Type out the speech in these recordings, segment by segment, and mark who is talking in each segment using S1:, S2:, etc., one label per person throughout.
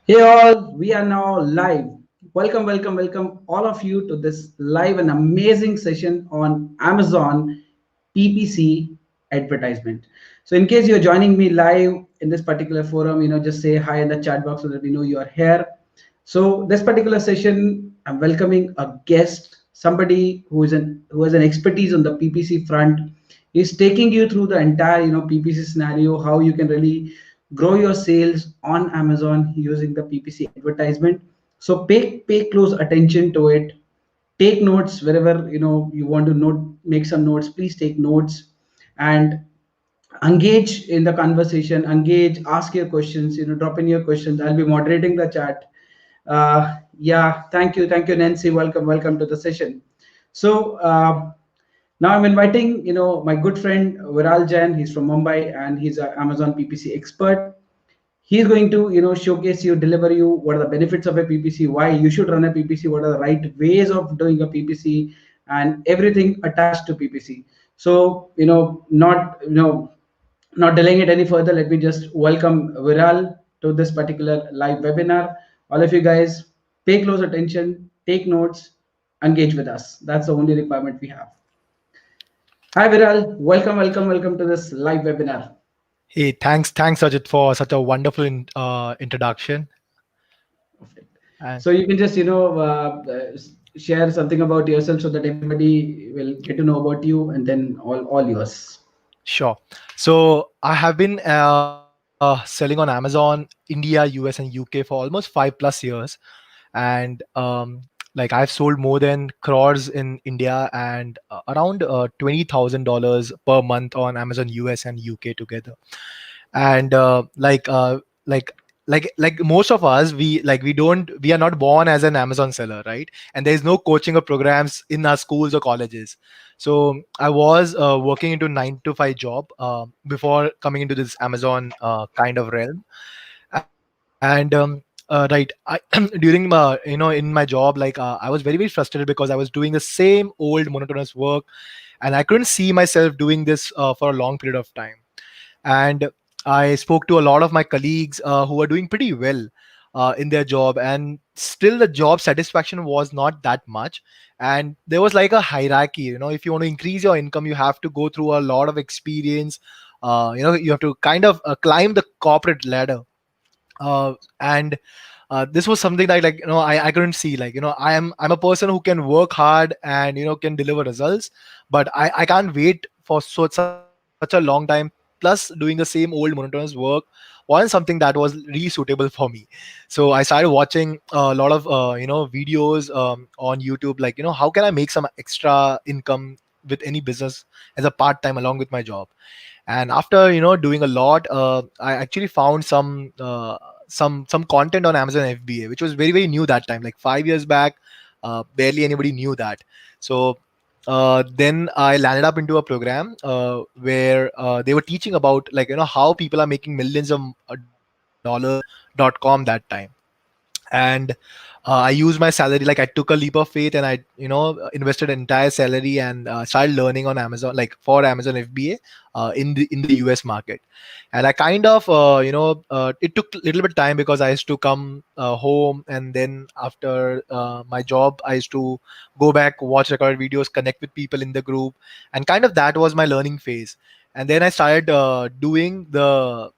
S1: Hey all, we are now live. Welcome, welcome, welcome all of you to this live and amazing session on Amazon PPC advertisement. So, in case you're joining me live in this particular forum, just say hi in the chat box so that we know you are here. So, this particular session, I'm welcoming a guest, somebody who has an expertise on the PPC front. Is taking you through the entire PPC scenario, how you can really grow your sales on Amazon using the PPC advertisement. So pay close attention to it. Take notes wherever you want to make some notes. Please take notes and engage in the conversation. Engage, ask your questions. Drop in your questions. I'll be moderating the chat. Yeah, thank you, Nancy. Welcome to the session. So. Now I'm inviting, my good friend Viral Jain. He's from Mumbai and he's an Amazon PPC expert. He's going to, showcase you, deliver you what are the benefits of a PPC, why you should run a PPC, what are the right ways of doing a PPC, and everything attached to PPC. So, not delaying it any further, let me just welcome Viral to this particular live webinar. All of you guys, pay close attention, take notes, engage with us. That's the only requirement we have. Hi Viral, welcome to this live webinar.
S2: Hey, thanks, Ajit, for such a wonderful introduction.
S1: Perfect.
S2: And
S1: So you can just share something about yourself so that everybody will get to know about you, and then all yours.
S2: sure. So I have been selling on Amazon, India, US, and UK for almost 5+ years, and like I've sold more than crores in India and around $20,000 per month on Amazon US and UK together. And like like most of us, we are not born as an Amazon seller, right? And there is no coaching or programs in our schools or colleges. So I was working into 9 to 5 job before coming into this Amazon kind of realm. And right, I during my in my job, like I was very frustrated because I was doing the same old monotonous work, and I couldn't see myself doing this for a long period of time. And I spoke to a lot of my colleagues who were doing pretty well in their job, and still the job satisfaction was not that much. And there was like a hierarchy. If you want to increase your income, you have to go through a lot of experience. You have to kind of climb the corporate ladder. And this was something that, like, I couldn't see. Like, I'm a person who can work hard and can deliver results, but I can't wait for such a long time. Plus, doing the same old monotonous work wasn't something that was really suitable for me. So I started watching a lot of videos on YouTube, like, how can I make some extra income with any business as a part time along with my job. And after doing a lot, I actually found some content on Amazon FBA, which was very very new that time, like 5 years back. Barely anybody knew that. So then I landed up into a program where they were teaching about, like, how people are making millions of dollars.com that time. And I used my salary, like I took a leap of faith, and I invested entire salary and started learning on Amazon, like for Amazon FBA in the US market. And I kind of it took a little bit time because I used to come home, and then after my job I used to go back, watch recorded videos, connect with people in the group, and kind of that was my learning phase. And then I started doing the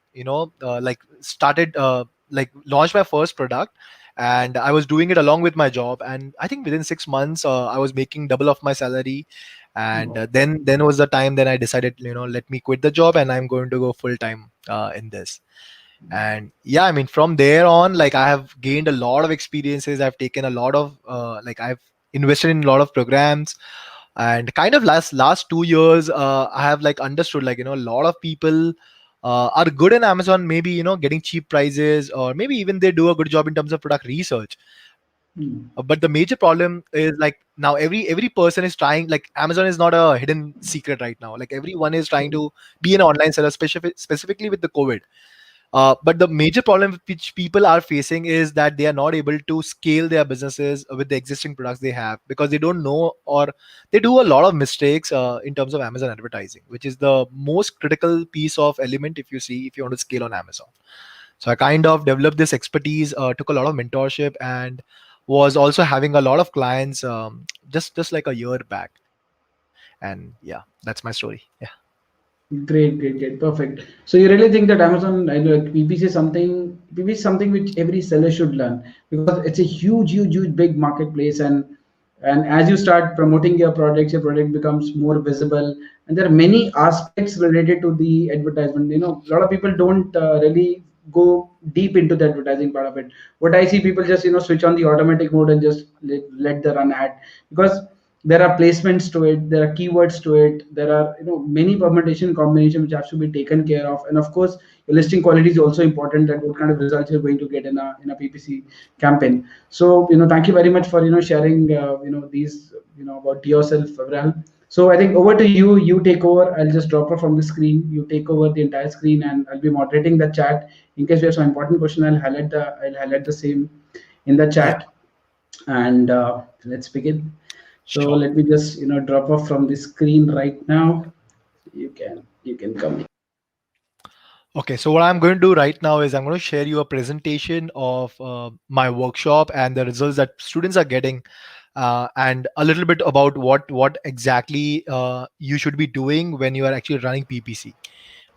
S2: like started like launched my first product, and I was doing it along with my job. And I think within 6 months, I was making double of my salary. And
S1: Wow.
S2: then was the time then I decided, let me quit the job and I'm going to go full time in this. And yeah, I mean, from there on, like, I have gained a lot of experiences. I've taken a lot of like, I've invested in a lot of programs. And kind of last 2 years, I have like understood, like, a lot of people are good in Amazon, maybe getting cheap prices, or maybe even they do a good job in terms of product research. But the major problem is, like, now every person is trying, like, Amazon is not a hidden secret right now. Like, everyone is trying to be an online seller, specifically with the COVID. But the major problem which people are facing is that they are not able to scale their businesses with the existing products they have, because they don't know, or they do a lot of mistakes in terms of Amazon advertising, which is the most critical piece of element, if you want to scale on Amazon. So I kind of developed this expertise, took a lot of mentorship, and was also having a lot of clients, just like a year back. And yeah, that's my story. Yeah.
S1: Great, great, great, perfect. So you really think that Amazon, I know PPC is something, PPC is something which every seller should learn, because it's a huge, huge, huge, big marketplace, and as you start promoting your product becomes more visible, and there are many aspects related to the advertisement. You know, a lot of people don't really go deep into the advertising part of it. What I see, people just switch on the automatic mode and just let the run ad, because there are placements to it, there are keywords to it, there are many permutation combination which have to be taken care of, and of course your listing quality is also important, that what kind of results you're going to get in a PPC campaign. So thank you very much for sharing these about yourself, Abraham. So I think over to you. You take over. I'll just drop her from the screen. You take over the entire screen, and I'll be moderating the chat. In case we have some important question, I'll highlight the same in the
S2: Yeah.
S1: chat. And let's begin. So
S2: Sure.
S1: let me just drop off from the screen right now. You can come.
S2: Okay, so what I'm going to do right now is I'm going to share you a presentation of my workshop and the results that students are getting, and a little bit about what exactly you should be doing when you are actually running PPC.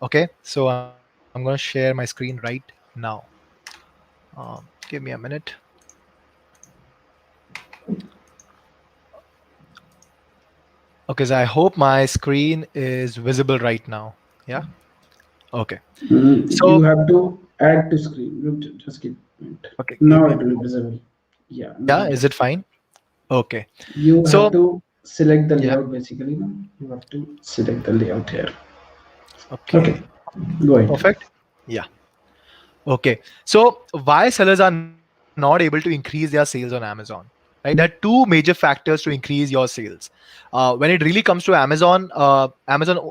S2: Okay, so I'm going to share my screen right now. Give me a minute. Okay, so I hope my screen is visible right now. Yeah. Okay.
S1: You
S2: So
S1: have to add to screen. Just keep it.
S2: okay, give
S1: Now
S2: me a
S1: it will
S2: minute.
S1: be visible. Yeah, now
S2: Yeah,
S1: it
S2: is it
S1: is.
S2: fine? Okay.
S1: You have
S2: So
S1: to select the
S2: yeah.
S1: layout basically. No? You have to select the layout here. Okay,
S2: Okay.
S1: go ahead.
S2: Perfect. Yeah. Okay. So why sellers are not able to increase their sales on Amazon? Right. There are two major factors to increase your sales. When it really comes to Amazon,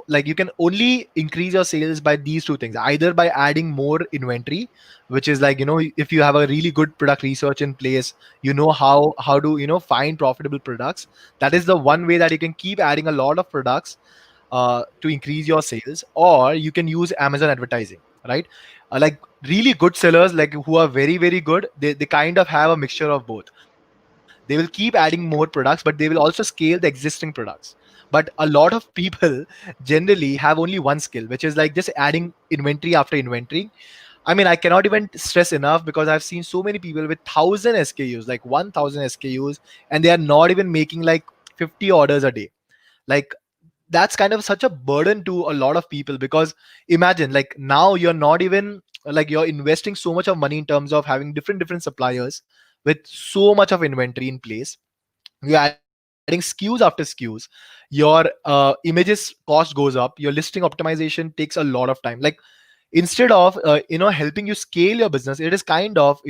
S2: like you can only increase your sales by these two things: either by adding more inventory, which is like if you have a really good product research in place, you know how to find profitable products. That is the one way that you can keep adding a lot of products to increase your sales, or you can use Amazon advertising, right? Like really good sellers, like who are very very good, they kind of have a mixture of both. They will keep adding more products, but they will also scale the existing products. But a lot of people generally have only one skill, which is like just adding inventory after inventory. I mean, I cannot even stress enough, because I've seen so many people with 1,000 SKUs, like 1,000 SKUs, and they are not even making like 50 orders a day. Like that's kind of such a burden to a lot of people, because imagine, like, now you're not even like you're investing so much of money in terms of having different suppliers with so much of inventory in place. You're adding SKUs after SKUs. Your images cost goes up, your listing optimization takes a lot of time. Like, instead of helping you scale your business, it is kind of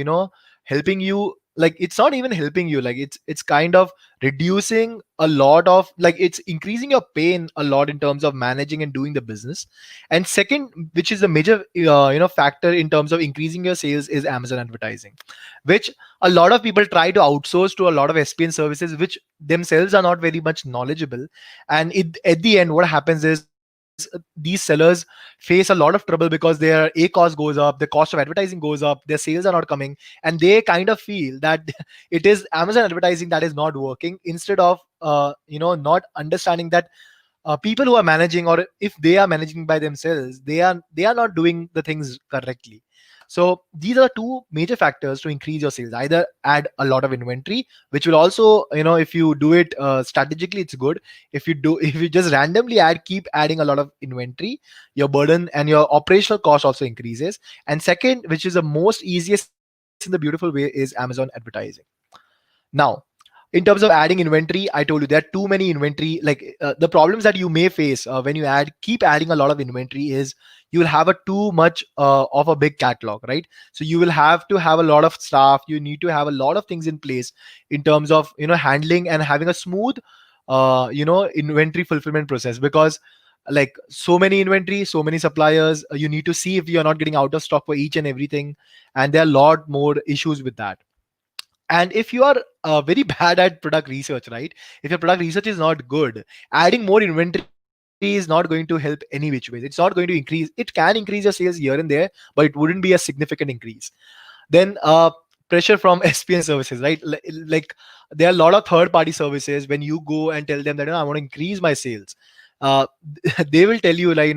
S2: helping you, like it's not even helping you, like it's kind of reducing a lot of, like it's increasing your pain a lot in terms of managing and doing the business. And second, which is a major factor in terms of increasing your sales, is Amazon advertising, which a lot of people try to outsource to a lot of SPN services, which themselves are not very much knowledgeable. And at the end, what happens is these sellers face a lot of trouble, because their a cost goes up, the cost of advertising goes up, their sales are not coming, and they kind of feel that it is Amazon advertising that is not working, instead of not understanding that people who are managing, or if they are managing by themselves, they are not doing the things correctly. So these are two major factors to increase your sales: either add a lot of inventory, which will also, if you do it strategically, it's good. If you just randomly keep adding a lot of inventory, your burden and your operational cost also increases. And second, which is the most easiest in the beautiful way, is Amazon advertising. Now, in terms of adding inventory, I told you there are too many inventory. Like the problems that you may face when you keep adding a lot of inventory is you will have a too much of a big catalog, right? So you will have to have a lot of staff. You need to have a lot of things in place in terms of handling and having a smooth inventory fulfillment process, because like so many inventory, so many suppliers, you need to see if you're not getting out of stock for each and everything, and there are a lot more issues with that. And if you are very bad at product research, right, if your product research is not good, adding more inventory is not going to help any which ways. It's not going to increase. It can increase your sales here and there, but it wouldn't be a significant increase. Then pressure from SPN services, right? Like there are a lot of third party services. When you go and tell them that, I want to increase my sales, uh, they will tell you, like,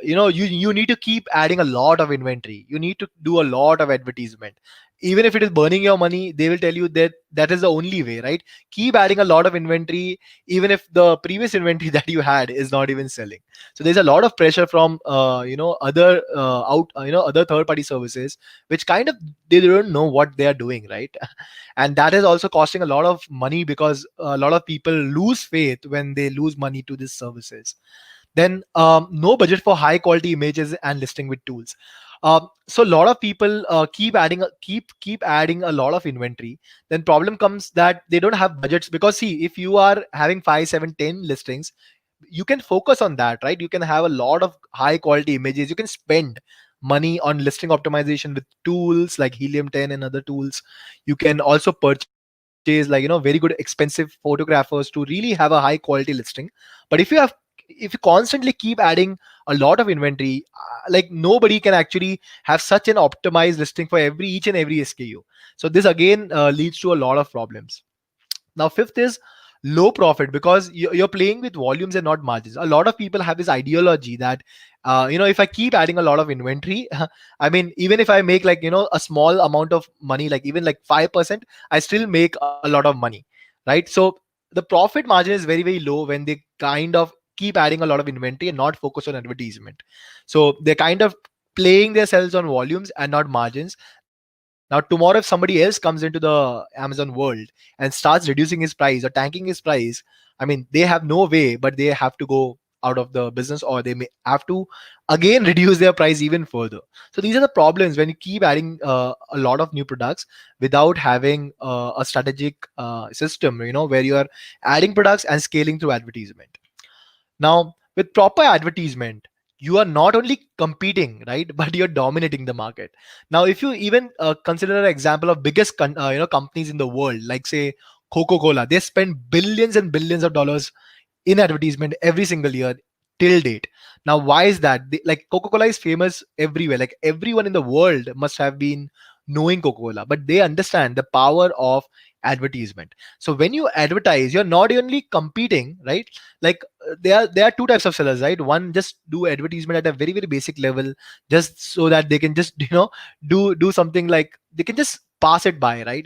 S2: you need to keep adding a lot of inventory, you need to do a lot of advertisement. Even if it is burning your money, they will tell you that that is the only way, right? Keep adding a lot of inventory, even if the previous inventory that you had is not even selling. So there's a lot of pressure from other other third party services, which kind of, they don't know what they are doing, right? And that is also costing a lot of money, because a lot of people lose faith when they lose money to these services. Then no budget for high quality images and listing with tools. So a lot of people keep adding a lot of inventory. Then problem comes that they don't have budgets, because see, if you are having 5, 7, 10 listings, you can focus on that, right? You can have a lot of high quality images, you can spend money on listing optimization with tools like Helium 10 and other tools. You can also purchase, like, very good expensive photographers to really have a high quality listing. But if you constantly keep adding a lot of inventory, like, nobody can actually have such an optimized listing for every each and every SKU. So this again leads to a lot of problems. Now, fifth is low profit, because you're playing with volumes and not margins. A lot of people have this ideology that, if I keep adding a lot of inventory, I mean, even if I make, like, a small amount of money, like even like 5%, I still make a lot of money, right? So the profit margin is very, very low when they kind of keep adding a lot of inventory and not focus on advertisement. So they're kind of playing themselves on volumes and not margins. Now, tomorrow, if somebody else comes into the Amazon world and starts reducing his price or tanking his price, I mean, they have no way, but they have to go out of the business, or they may have to again reduce their price even further. So these are the problems when you keep adding a lot of new products without having a strategic system, where you are adding products and scaling through advertisement. Now, with proper advertisement, you are not only competing, right, but you're dominating the market. Now, if you even consider an example of biggest companies in the world, like say Coca-Cola, they spend billions and billions of dollars in advertisement every single year till date. Now, why is that? Like, Coca-Cola is famous everywhere. Like, everyone in the world must have been knowing Coca-Cola, but they understand the power of advertisement. So when you advertise, you're not only competing, right? Like, there are two types of sellers, right? One just do advertisement at a very, very basic level, just so that they can just do something, like they can just pass it by, right?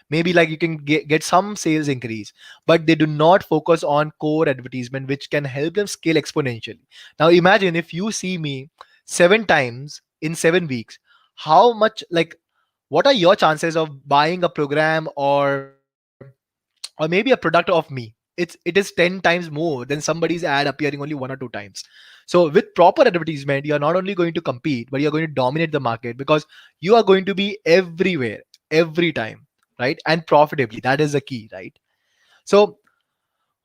S2: Maybe like you can get some sales increase, but they do not focus on core advertisement, which can help them scale exponentially. Now imagine if you see me 7 times in 7 weeks, how much, like, what are your chances of buying a program, or maybe a product of me? It is 10 times more than somebody's ad appearing only 1 or 2 times. So with proper advertisement, you're not only going to compete, but you're going to dominate the market, because you are going to be everywhere, every time, right? And profitably. That is the key, right? So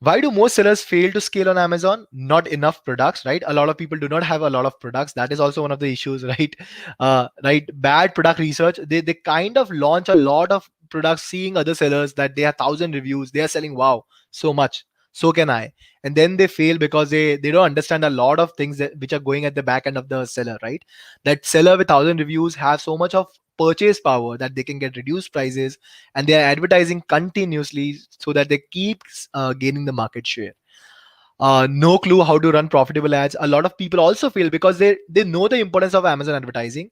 S2: why do most sellers fail to scale on Amazon? Not enough products, right? A lot of people do not have a lot of products. That is also one of the issues, right? Right, bad product research. They kind of launch a lot of products, seeing other sellers that they have 1,000 reviews, they are selling, wow, so much, so can I. And then they fail because they don't understand a lot of things which are going at the back end of the seller, right? That seller with 1,000 reviews have so much of purchase power that they can get reduced prices, and they are advertising continuously so that they keep gaining the market share. No clue how to run profitable ads. A lot of people also fail because they know the importance of Amazon advertising,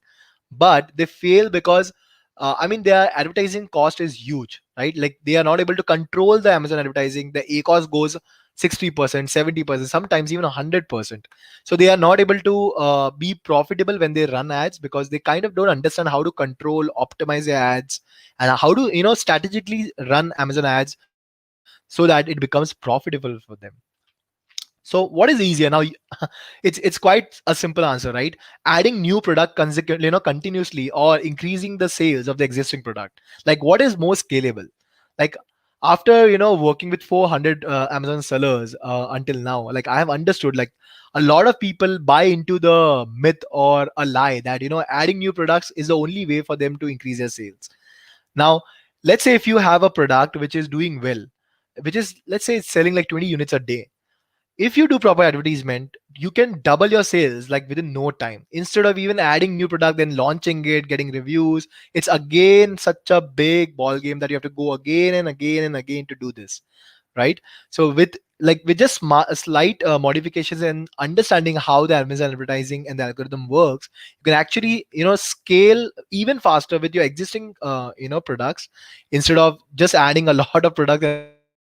S2: but they fail because I mean, their advertising cost is huge, right? Like, they are not able to control the Amazon advertising. The a cost goes 60%, 70%, sometimes even 100%. So they are not able to be profitable when they run ads, because they kind of don't understand how to control, optimize their ads, and how to strategically run Amazon ads so that it becomes profitable for them. So what is easier now? It's quite a simple answer, right? Adding new product continuously, or increasing the sales of the existing product. Like, what is more scalable? Like, after working with 400 Amazon sellers until now, like, I have understood, like, a lot of people buy into the myth or a lie that adding new products is the only way for them to increase their sales. Now, let's say if you have a product which is doing well, which is, let's say, it's selling like 20 units a day, if you do proper advertisement, you can double your sales like within no time. Instead of even adding new product, then launching it, getting reviews, it's again such a big ball game that you have to go again and again and again to do this, right? So with just slight modifications and understanding how the Amazon advertising and the algorithm works, you can actually scale even faster with your existing products, instead of just adding a lot of products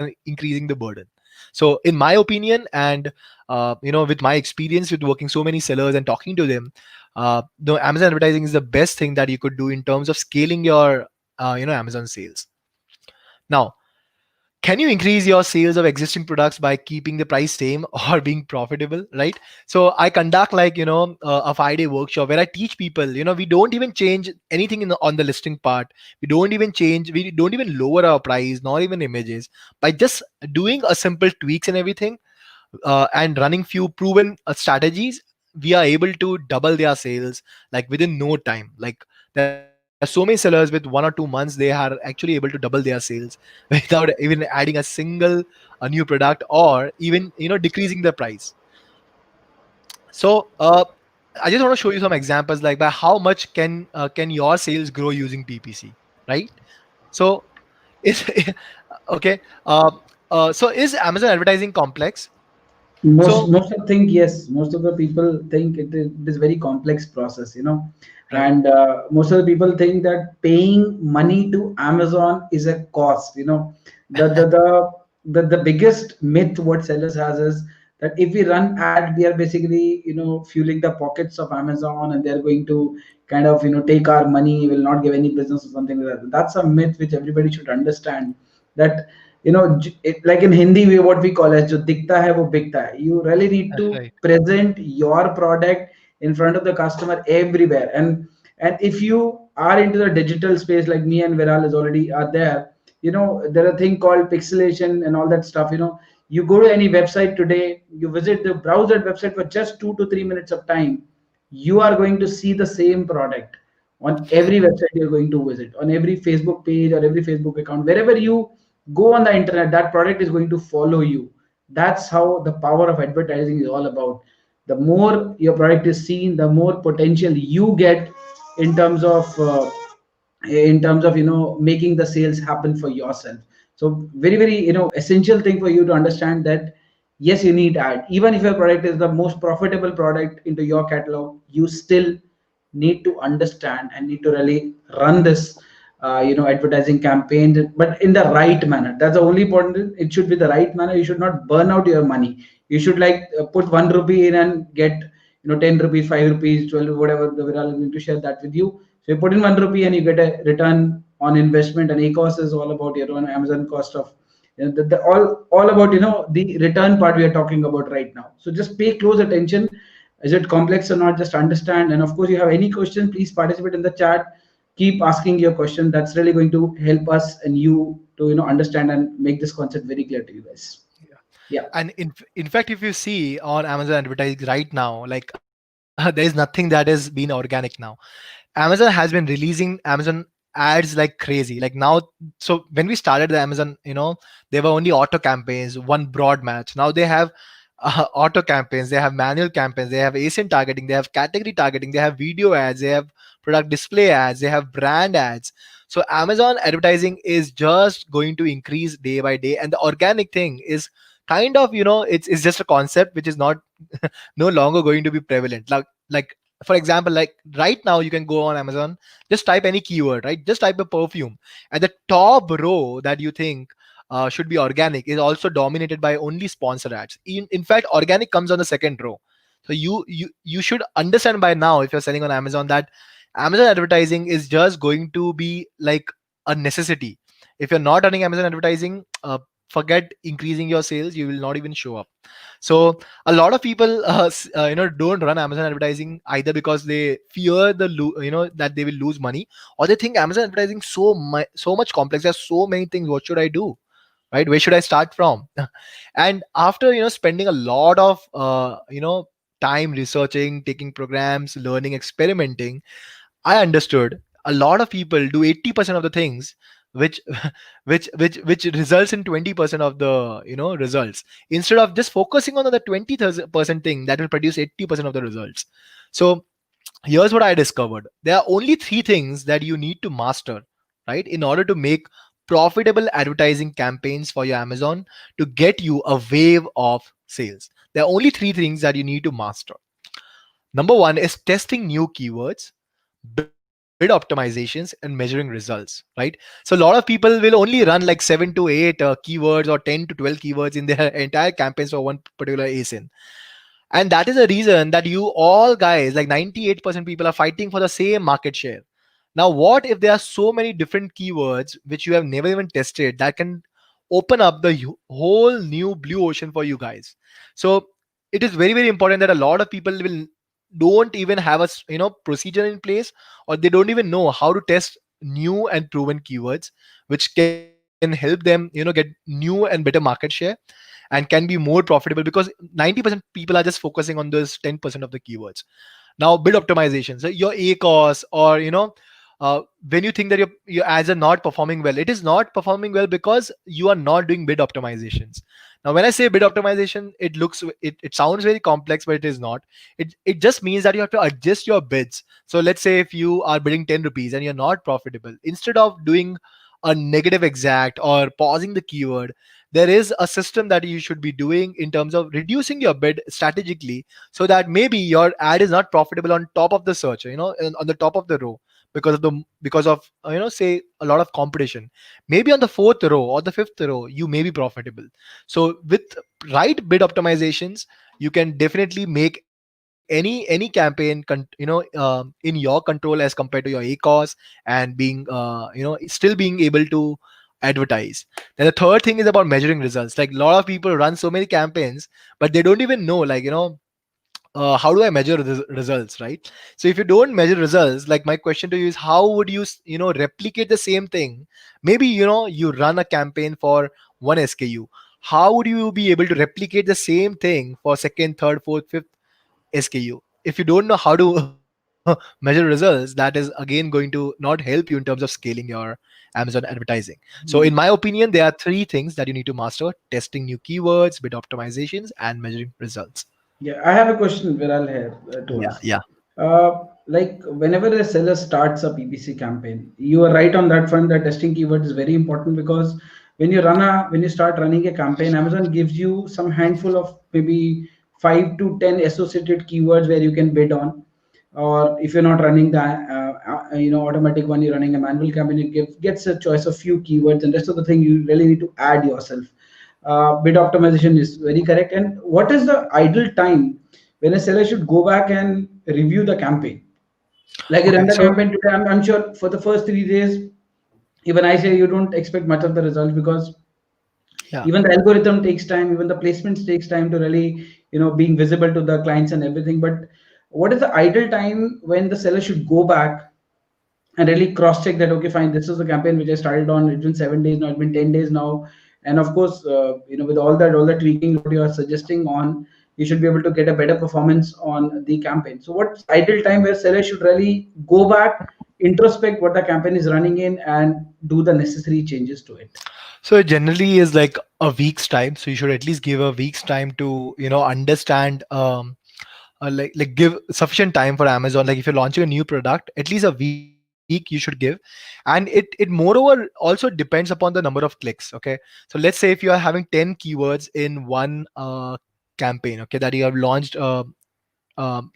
S2: and increasing the burden. So in my opinion, and with my experience with working so many sellers and talking to them, the Amazon advertising is the best thing that you could do in terms of scaling your Amazon sales. Now, can you increase your sales of existing products by keeping the price same or being profitable, right? So I conduct like a 5-day workshop where I teach people, we don't even change anything on the listing part. We don't even lower our price, not even images. By just doing a simple tweaks and everything, and running few proven strategies, we are able to double their sales like within no time. Like there are so many sellers with 1 or 2 months, they are actually able to double their sales without even adding a new product, or even decreasing the price. So I just want to show you some examples like by how much can your sales grow using PPC, right? So is okay. So is Amazon advertising complex? So
S1: Most of think yes, most of the people think it is very complex process,
S2: right.
S1: and most of the people think that paying money to Amazon is a cost. The the the the biggest myth what sellers has is that if we run ad, we are basically fueling the pockets of Amazon, and they're going to kind of take our money, will not give any business or something like that. That's a myth which everybody should understand, that like in Hindi we what we call as जो दिखता है वो बिकता है. You really need to
S2: Right.
S1: present your product in front of the customer everywhere. And if you are into the digital space like me and Viral is already are there, there are thing called pixelation and all that stuff. You go to any website today, you visit the browse that website for just 2 to 3 minutes of time, you are going to see the same product on every website you're going to visit, on every Facebook page or every Facebook account, wherever you go on the internet, that product is going to follow you. That's how the power of advertising is all about. The more your product is seen, the more potential you get in terms of making the sales happen for yourself. So very very essential thing for you to understand that yes, you need ad. Even if your product is the most profitable product into your catalog, you still need to understand and need to really run this advertising campaign, but in the right manner. That's the only important thing. It should be the right manner. You should not burn out your money. You should like put 1 rupee in and get 10 rupees, 5 rupees, 12, whatever the Viral is going to share that with you. So you put in 1 rupee and you get a return on investment. And ACOS is all about your own Amazon cost of all about the return part we are talking about right now. So just pay close attention. Is it complex or not? Just understand. And of course, you have any question, please participate in the chat. Keep asking your question. That's really going to help us and you to understand and make this concept very clear to you guys.
S2: Yeah.
S1: Yeah.
S2: And in fact, if you see on Amazon advertising right now, like there is nothing that is being organic now. Amazon has been releasing Amazon ads like crazy. Like now, so when we started the Amazon, there were only auto campaigns, one broad match. Now they have auto campaigns, they have manual campaigns, they have ASIN targeting, they have category targeting, they have video ads, they have product display ads, they have brand ads. So Amazon advertising is just going to increase day by day, and the organic thing is kind of it's just a concept which is not no longer going to be prevalent. Like for example, like right now you can go on Amazon, just type any keyword, right? Just type a perfume, and the top row that you think should be organic is also dominated by only sponsored ads. In fact, organic comes on the second row. So you should understand by now, if you're selling on Amazon, that Amazon advertising is just going to be like a necessity. If you're not running Amazon advertising, forget increasing your sales, you will not even show up. So a lot of people don't run Amazon advertising either because they fear that they will lose money, or they think Amazon advertising so much complex. There's so many things, what should I do, right? Where should I start from? And after spending a lot of time researching, taking programs, learning, experimenting, I understood a lot of people do 80% of the things which which results in 20% of the results, instead of just focusing on the 20% thing that will produce 80% of the results. So here's what I discovered: there are only three things that you need to master, right, in order to make profitable advertising campaigns for your Amazon, to get you a wave of sales. There are only three things that you need to master. Number one is testing new keywords, bid optimizations, and measuring results, right? So a lot of people will only run like 7 to 8 keywords, or 10 to 12 keywords in their entire campaigns for one particular ASIN. And that is the reason that you all guys, like 98% people, are fighting for the same market share. Now, what if there are so many different keywords which you have never even tested, that can open up the whole new blue ocean for you guys? So it is very, very important that a lot of people will don't even have a procedure in place, or they don't even know how to test new and proven keywords, which can help them get new and better market share, and can be more profitable, because 90% people are just focusing on those 10% of the keywords. Now, bid optimization, so your ACOS, or when you think that your ads are not performing well, it is not performing well because you are not doing bid optimizations. Now, when I say bid optimization, it sounds very complex, but it is not. It just means that you have to adjust your bids. So let's say if you are bidding 10 rupees and you're not profitable, instead of doing a negative exact or pausing the keyword, there is a system that you should be doing in terms of reducing your bid strategically, so that maybe your ad is not profitable on top of the search, on the top of the row, because of say a lot of competition. Maybe on the fourth row or the fifth row you may be profitable. So with right bid optimizations, you can definitely make any campaign in your control as compared to your ACOS, and being still being able to advertise. Then the third thing is about measuring results. Like, a lot of people run so many campaigns, but they don't even know, like, how do I measure the results, right? So if you don't measure results, like, my question to you is, how would you replicate the same thing? Maybe you run a campaign for one SKU. How would you be able to replicate the same thing for second, third, fourth, fifth SKU? If you don't know how to measure results, that is again going to not help you in terms of scaling your Amazon advertising. So in my opinion, there are three things that you need to master: testing new keywords, bid optimizations, and measuring results.
S1: Yeah, I have a question, Viral, here to
S2: Yeah,
S1: ask.
S2: yeah.
S1: Like, whenever a seller starts a PPC campaign, you are right on that front that testing keywords is very important, because when you start running a campaign, Amazon gives you some handful of maybe 5 to 10 associated keywords where you can bid on. Or if you're not running the automatic one, you're running a manual campaign, you gets a choice of few keywords, and rest of the thing you really need to add yourself. Bid optimization is very correct. And what is the idle time when a seller should go back and review the campaign? Like, you
S2: Okay,
S1: run the
S2: so
S1: campaign today, I'm sure for the first 3 days, even I say you don't expect much of the results, because
S2: yeah.
S1: even the algorithm takes time, even the placements takes time to really being visible to the clients and everything. But what is the idle time when the seller should go back and really cross check that, okay, fine, this is the campaign which I started on, it's been 7 days now, it's been 10 days now. And of course, with all the tweaking what you are suggesting on, you should be able to get a better performance on the campaign. So what's idle time where sellers should really go back, introspect what the campaign is running in, and do the necessary changes to it?
S2: So it generally is like a week's time. So you should at least give a week's time to understand, like give sufficient time for Amazon. Like, if you're launching a new product, at least a week you should give. And it moreover also depends upon the number of clicks. Okay, so let's say if you are having 10 keywords in one campaign, okay, that you have launched,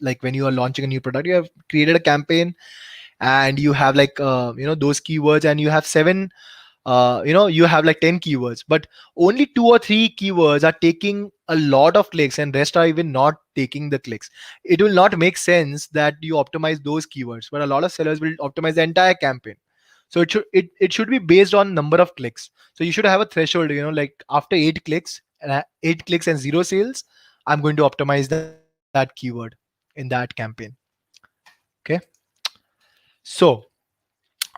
S2: like when you are launching a new product, you have created a campaign, and you have like those keywords, and you have seven, you have like 10 keywords, but only two or three keywords are taking a lot of clicks, and rest are even not taking the clicks. It will not make sense that you optimize those keywords, but a lot of sellers will optimize the entire campaign. So it should be based on number of clicks. So you should have a threshold, like after 8 clicks, 8 clicks and zero sales, I'm going to optimize that keyword in that campaign. Okay. So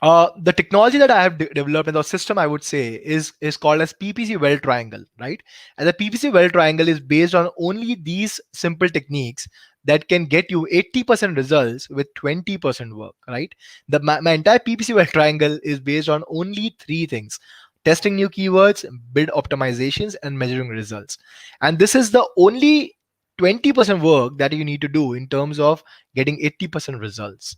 S2: the technology that I have developed in the system, I would say, is called as PPC well triangle, right? And the PPC well triangle is based on only these simple techniques that can get you 80% results with 20% work, right? My entire PPC well triangle is based on only three things: testing new keywords, bid optimizations, and measuring results. And this is the only 20% work that you need to do in terms of getting 80% results.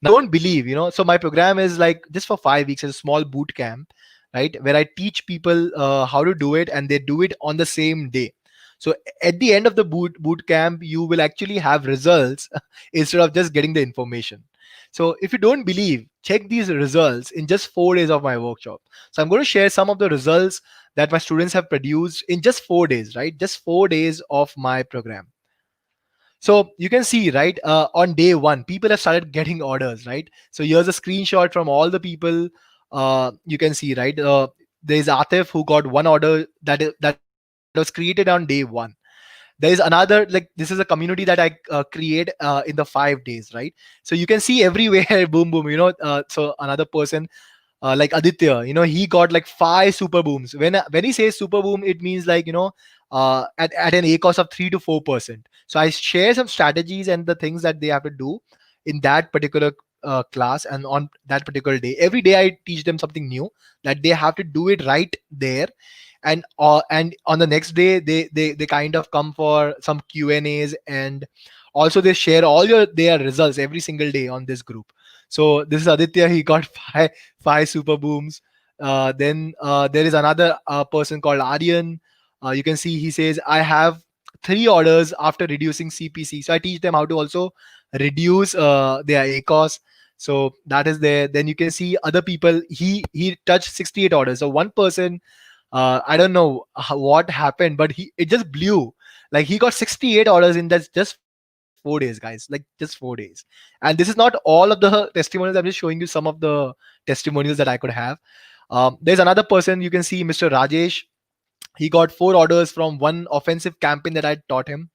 S2: Now, if you don't believe, so my program is like just for 5 weeks, it's a small boot camp, right? Where I teach people how to do it, and they do it on the same day. So at the end of the boot camp, you will actually have results instead of just getting the information. So if you don't believe, check these results in just 4 days of my workshop. So I'm going to share some of the results that my students have produced in just 4 days, right? Just 4 days of my program. So you can see, right, on day one, people have started getting orders, right? So here's a screenshot from all the people. You can see, right, there's Atif who got one order that was created on day one. There is another, like, this is a community that I create in the 5 days, right? So you can see everywhere, boom boom, so another person, like Aditya, he got like 5 super booms. When he says super boom, it means like, at an A cost of 3 to 4%. So I share some strategies and the things that they have to do in that particular class, and on that particular day. Every day I teach them something new that they have to do it right there. And on the next day, they kind of come for some Q&As, and also they share all their results every single day on this group. So this is Aditya. He got five super booms. Then there is another person called Aryan. You can see he says, I have 3 orders after reducing CPC. So I teach them how to also reduce their ACOS. So that is there. Then you can see other people. He touched 68 orders. So one person, I don't know what happened, but it just blew. Like, he got 68 orders in just 4 days, guys. Like, just 4 days. And this is not all of the testimonials. I'm just showing you some of the testimonials that I could have. There's another person, you can see Mr. Rajesh. He got 4 orders from one offensive campaign that I taught him.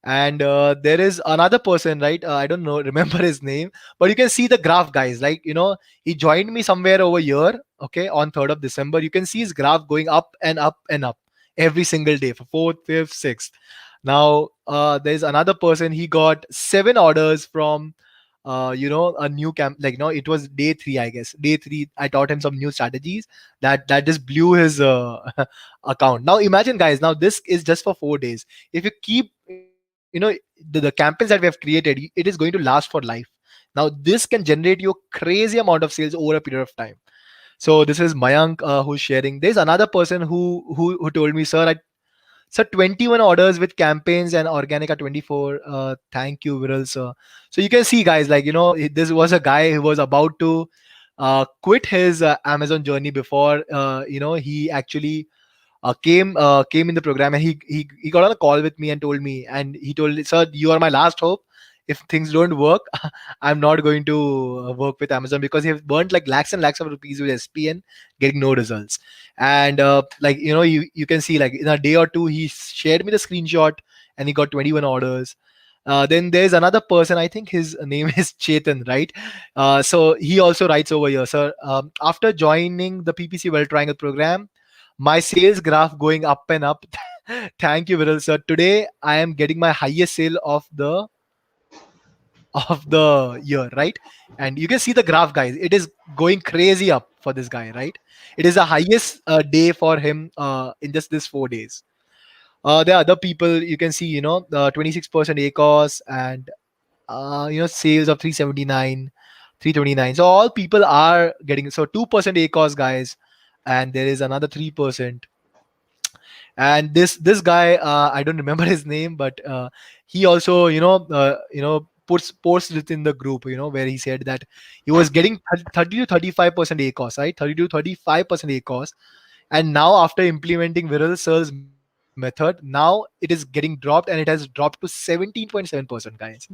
S2: And there is another person, right? I don't know, remember his name, but you can see the graph, guys. Like, he joined me somewhere over here, okay, on 3rd of December. You can see his graph going up and up and up every single day for 4th, 5th, 6th. Now there's another person. He got 7 orders from a new camp. Like, it was day 3, I guess. Day 3, I taught him some new strategies that just blew his account. Now imagine, guys, now this is just for 4 days. If you keep, the campaigns that we have created, it is going to last for life. Now this can generate you crazy amount of sales over a period of time. So this is Mayank, who's sharing. There's another person who told me, sir, 21 orders with campaigns and organic at 24. Thank you, Viral sir. So you can see, guys, like, this was a guy who was about to quit his Amazon journey before he actually came in the program. And he got on a call with me and told me, and he told, sir, you are my last hope. If things don't work, I'm not going to work with Amazon, because he has burnt like lakhs and lakhs of rupees with SPN, getting no results. And like, you can see, like, in a day or two, he shared me the screenshot, and he got 21 orders. Then there's another person, I think his name is Chetan, right? So he also writes over here, sir, after joining the PPC Well Triangle program, my sales graph going up and up. Thank you, Viral sir. Today I am getting my highest sale of the year, right? And you can see the graph, guys. It is going crazy up for this guy, right? It is the highest day for him in just this 4 days. There are other people, you can see, 26% ACOS, and sales of 379, 329. So all people are getting, so 2% ACOS, guys. And there is another 3%. And this guy, I don't remember his name, but he also, posted it in the group, where he said that he was getting 30 to 35% ACOS, right? 30 to 35% ACOS. And now, after implementing Viral Sir's method, now it is getting dropped, and it has dropped to 17.7%, guys.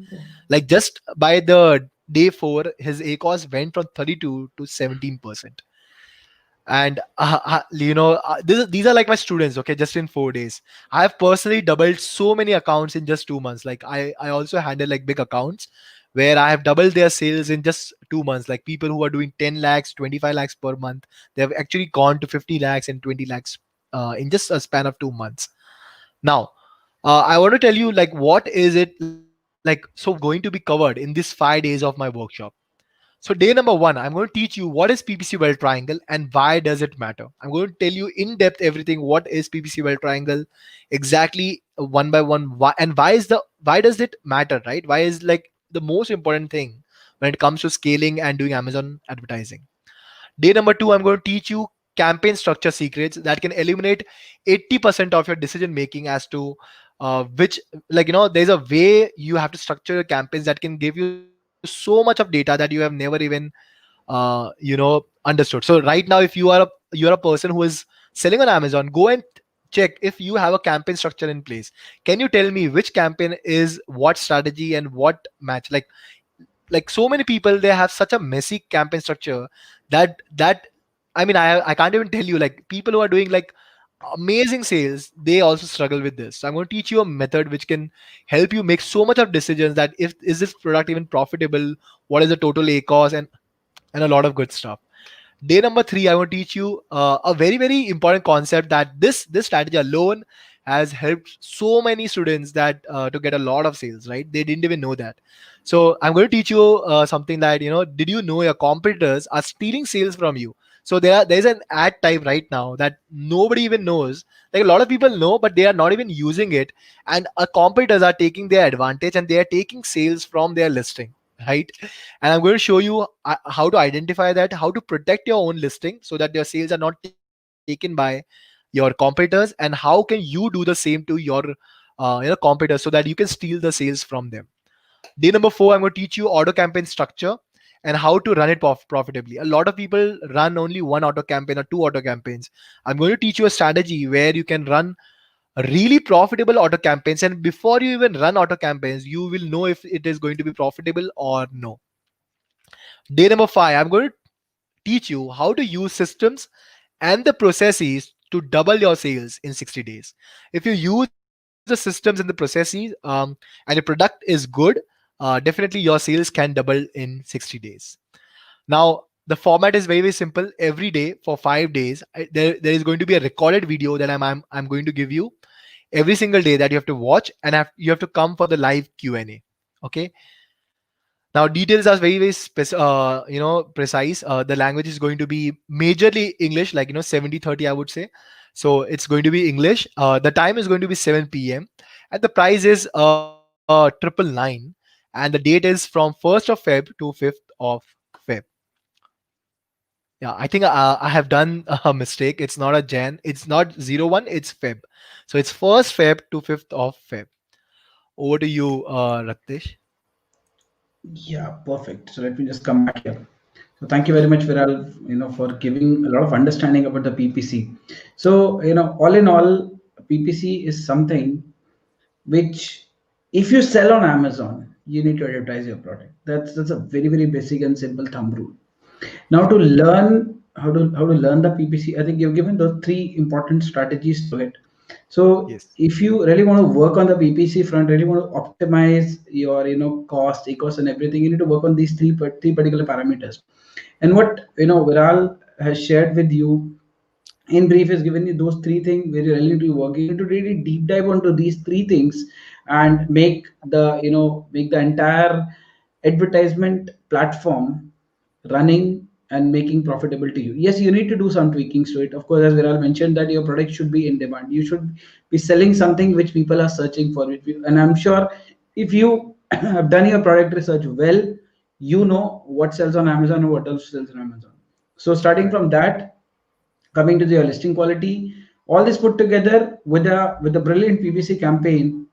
S2: Like, just by the day 4, his ACOS went from 32 to 17%. And these are like my students, okay, just in 4 days. I have personally doubled so many accounts in just 2 months. Like, I also handle like big accounts where I have doubled their sales in just 2 months. Like, people who are doing 10 lakhs, 25 lakhs per month, they have actually gone to 50 lakhs and 20 lakhs in just a span of 2 months. Now, I want to tell you like what is it like. So going to be covered in these 5 days of my workshop. So day number one, I'm going to teach you what is PPC well triangle and why does it matter. I'm going to tell you in depth everything. What is PPC well triangle exactly, one by one, why, and why does it matter, right? Why is like the most important thing when it comes to scaling and doing Amazon advertising. Day number two, I'm going to teach you campaign structure secrets that can eliminate 80% of your decision making as to which, like, there's a way you have to structure your campaigns that can give you so much of data that you have never even understood. So right now, if you're a person who is selling on Amazon, go and check if you have a campaign structure in place. Can you tell me which campaign is what strategy and what match? Like so many people, they have such a messy campaign structure that I mean, I can't even tell you, like, people who are doing like amazing sales, they also struggle with this. So I'm going to teach you a method which can help you make so much of decisions that if is this product even profitable, what is the total a cost, and a lot of good stuff. Day number three, I want to teach you a very important concept that this strategy alone has helped so many students that to get a lot of sales. Right? They didn't even know that. So I'm going to teach you something that, did you know your competitors are stealing sales from you? So there's an ad type right now that nobody even knows. Like a lot of people know, but they are not even using it, and our competitors are taking their advantage and they are taking sales from their listing. Right? And I'm going to show you how to identify that, how to protect your own listing so that your sales are not taken by your competitors, and how can you do the same to your competitors so that you can steal the sales from them. Day number four, I'm going to teach you auto campaign structure and how to run it profitably. A lot of people run only one auto campaign or two auto campaigns. I'm going to teach you a strategy where you can run really profitable auto campaigns, and before you even run auto campaigns, you will know if it is going to be profitable or no. Day number five, I'm going to teach you how to use systems and the processes to double your sales in 60 days. If you use the systems and the processes, and your product is good, definitely your sales can double in 60 days. Now, the format is very simple. Every day for 5 days, there is going to be a recorded video that I'm going to give you every single day that you have to watch, and you have to come for the live Q&A. Okay. Now details are precise. The language is going to be majorly English, like 70/30, I would say. So it's going to be English. The time is going to be 7 p.m. and the price is 999, and the date is from 1st of Feb to 5th of Feb. Yeah, I think I have done a mistake. It's not a Jan. It's not 01. It's Feb. So it's 1st Feb to 5th of Feb. Over to you, Raktesh.
S1: Yeah, perfect. So let me just come back here. So thank you very much, Viral, for giving a lot of understanding about the PPC. So, all in all, PPC is something which, if you sell on Amazon, you need to advertise your product. That's a very basic and simple thumb rule. Now, to learn how to learn the PPC, I think you've given those three important strategies to it. So
S2: Yes.
S1: if you really want to work on the PPC front, really want to optimize your cost, ecos, and everything, you need to work on these three particular parameters. And what Viral has shared with you in brief is given you those three things where you really need to work. You need to really deep dive onto these three things and make the entire advertisement platform running and making profitable to you. Yes, you need to do some tweakings to it. Of course, as Viral mentioned, that your product should be in demand. You should be selling something which people are searching for. And I'm sure if you have done your product research well, you know what sells on Amazon and what else sells on Amazon. So starting
S2: Correct.
S1: from that, coming to your listing quality, all this put together with a brilliant PPC campaign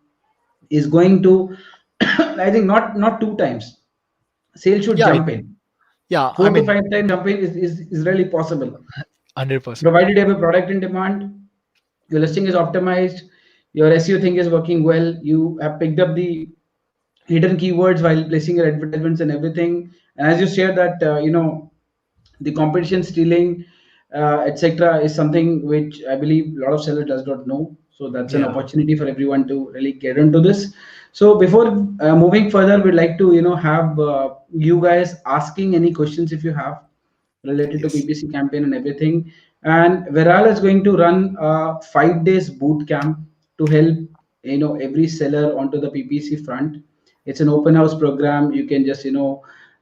S1: is going to, I think, not two times. Sales should
S2: Yeah.
S1: jump in.
S2: Yeah. I
S1: Four to
S2: mean,
S1: five times jump in is really possible.
S2: 100%.
S1: Provided you have a product in demand, your listing is optimized, your SEO thing is working well, you have picked up the hidden keywords while placing your advertisements and everything. And as you shared that, the competition stealing, etc., is something which I believe a lot of sellers does not know. So that's an
S2: Yeah.
S1: opportunity for everyone to really get into this. So before moving further, we'd like to have you guys asking any questions if you have related to
S2: Yes.
S1: PPC campaign and everything. And Viral is going to run a 5 days boot camp to help. every seller onto the PPC front. It's an open house program. You can just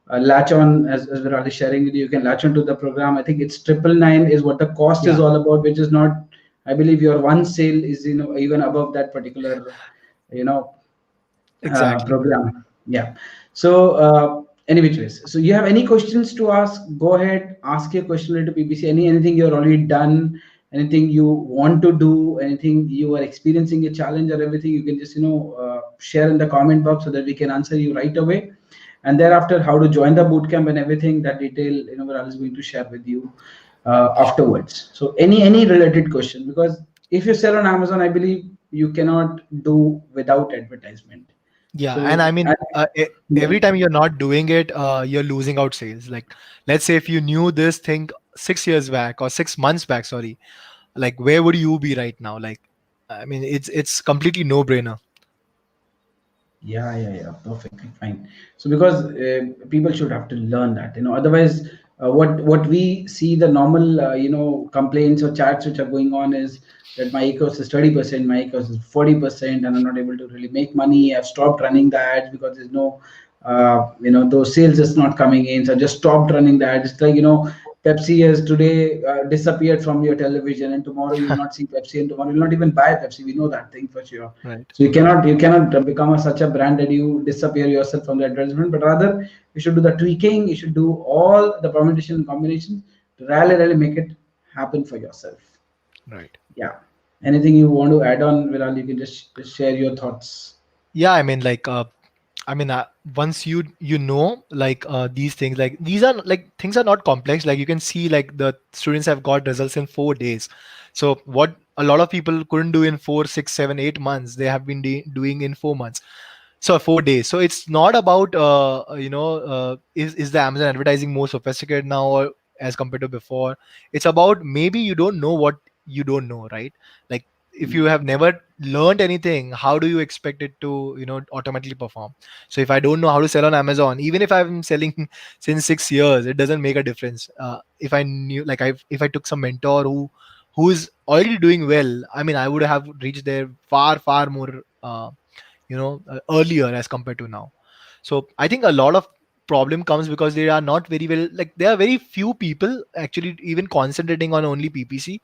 S1: latch on, as we're already sharing with you. You can latch onto the program. I think it's 999 is what the cost is
S2: Yeah,
S1: all about, which is not. I believe your one sale is even above that particular you know
S2: exactly.
S1: program. Yeah. So, any which ways. So, you have any questions to ask? Go ahead, ask your question related to PPC. Anything you've already done, anything you want to do, anything you are experiencing a challenge or everything, you can just share in the comment box so that we can answer you right away. And thereafter, how to join the bootcamp and everything that detail Viral is going to share with you afterwards. So, any related question, because if you sell on Amazon, I believe you cannot do without advertisement.
S2: Yeah, and I
S1: So,
S2: mean,
S1: yeah,
S2: every time you're not doing it, you're losing out sales. Like, let's say if you knew this thing 6 years back or 6 months back, sorry, like where would you be right now? Like, I mean, it's completely no brainer.
S1: yeah, perfectly fine. So because people should have to learn that, otherwise, what we see the normal, complaints or chats which are going on is that my ecos is 30%, my ecos is 40%, and I'm not able to really make money. I've stopped running the ads because there's no, those sales is not coming in. So I just stopped running the ads. It's like, Pepsi has today disappeared from your television, and tomorrow you'll not see Pepsi, and tomorrow you'll not even buy Pepsi. We know that thing for sure.
S2: Right.
S1: So you cannot become such a brand that you disappear yourself from the advertisement, but rather you should do the tweaking. You should do all the permutation and combinations to really make it happen for yourself.
S2: Right.
S1: Yeah. Anything you want to add on, Viral? You can just share your thoughts.
S2: Yeah, I mean, like, I mean, once you know, like, these things, like these are like things are not complex. Like you can see, like the students have got results in 4 days. So what a lot of people couldn't do in 4, 6, 7, 8 months, they have been doing in 4 months. So 4 days. So it's not about is the Amazon advertising more sophisticated now or as compared to before. It's about maybe you don't know what you don't know, right? Like if you have never learned anything, how do you expect it to automatically perform? So if I don't know how to sell on Amazon, even if I'm selling since 6 years, it doesn't make a difference. If I knew, like, if I took some mentor who is already doing well, I mean, I would have reached there far more earlier as compared to now. So I think a lot of problem comes because they are not very well, like there are very few people actually even concentrating on only PPC,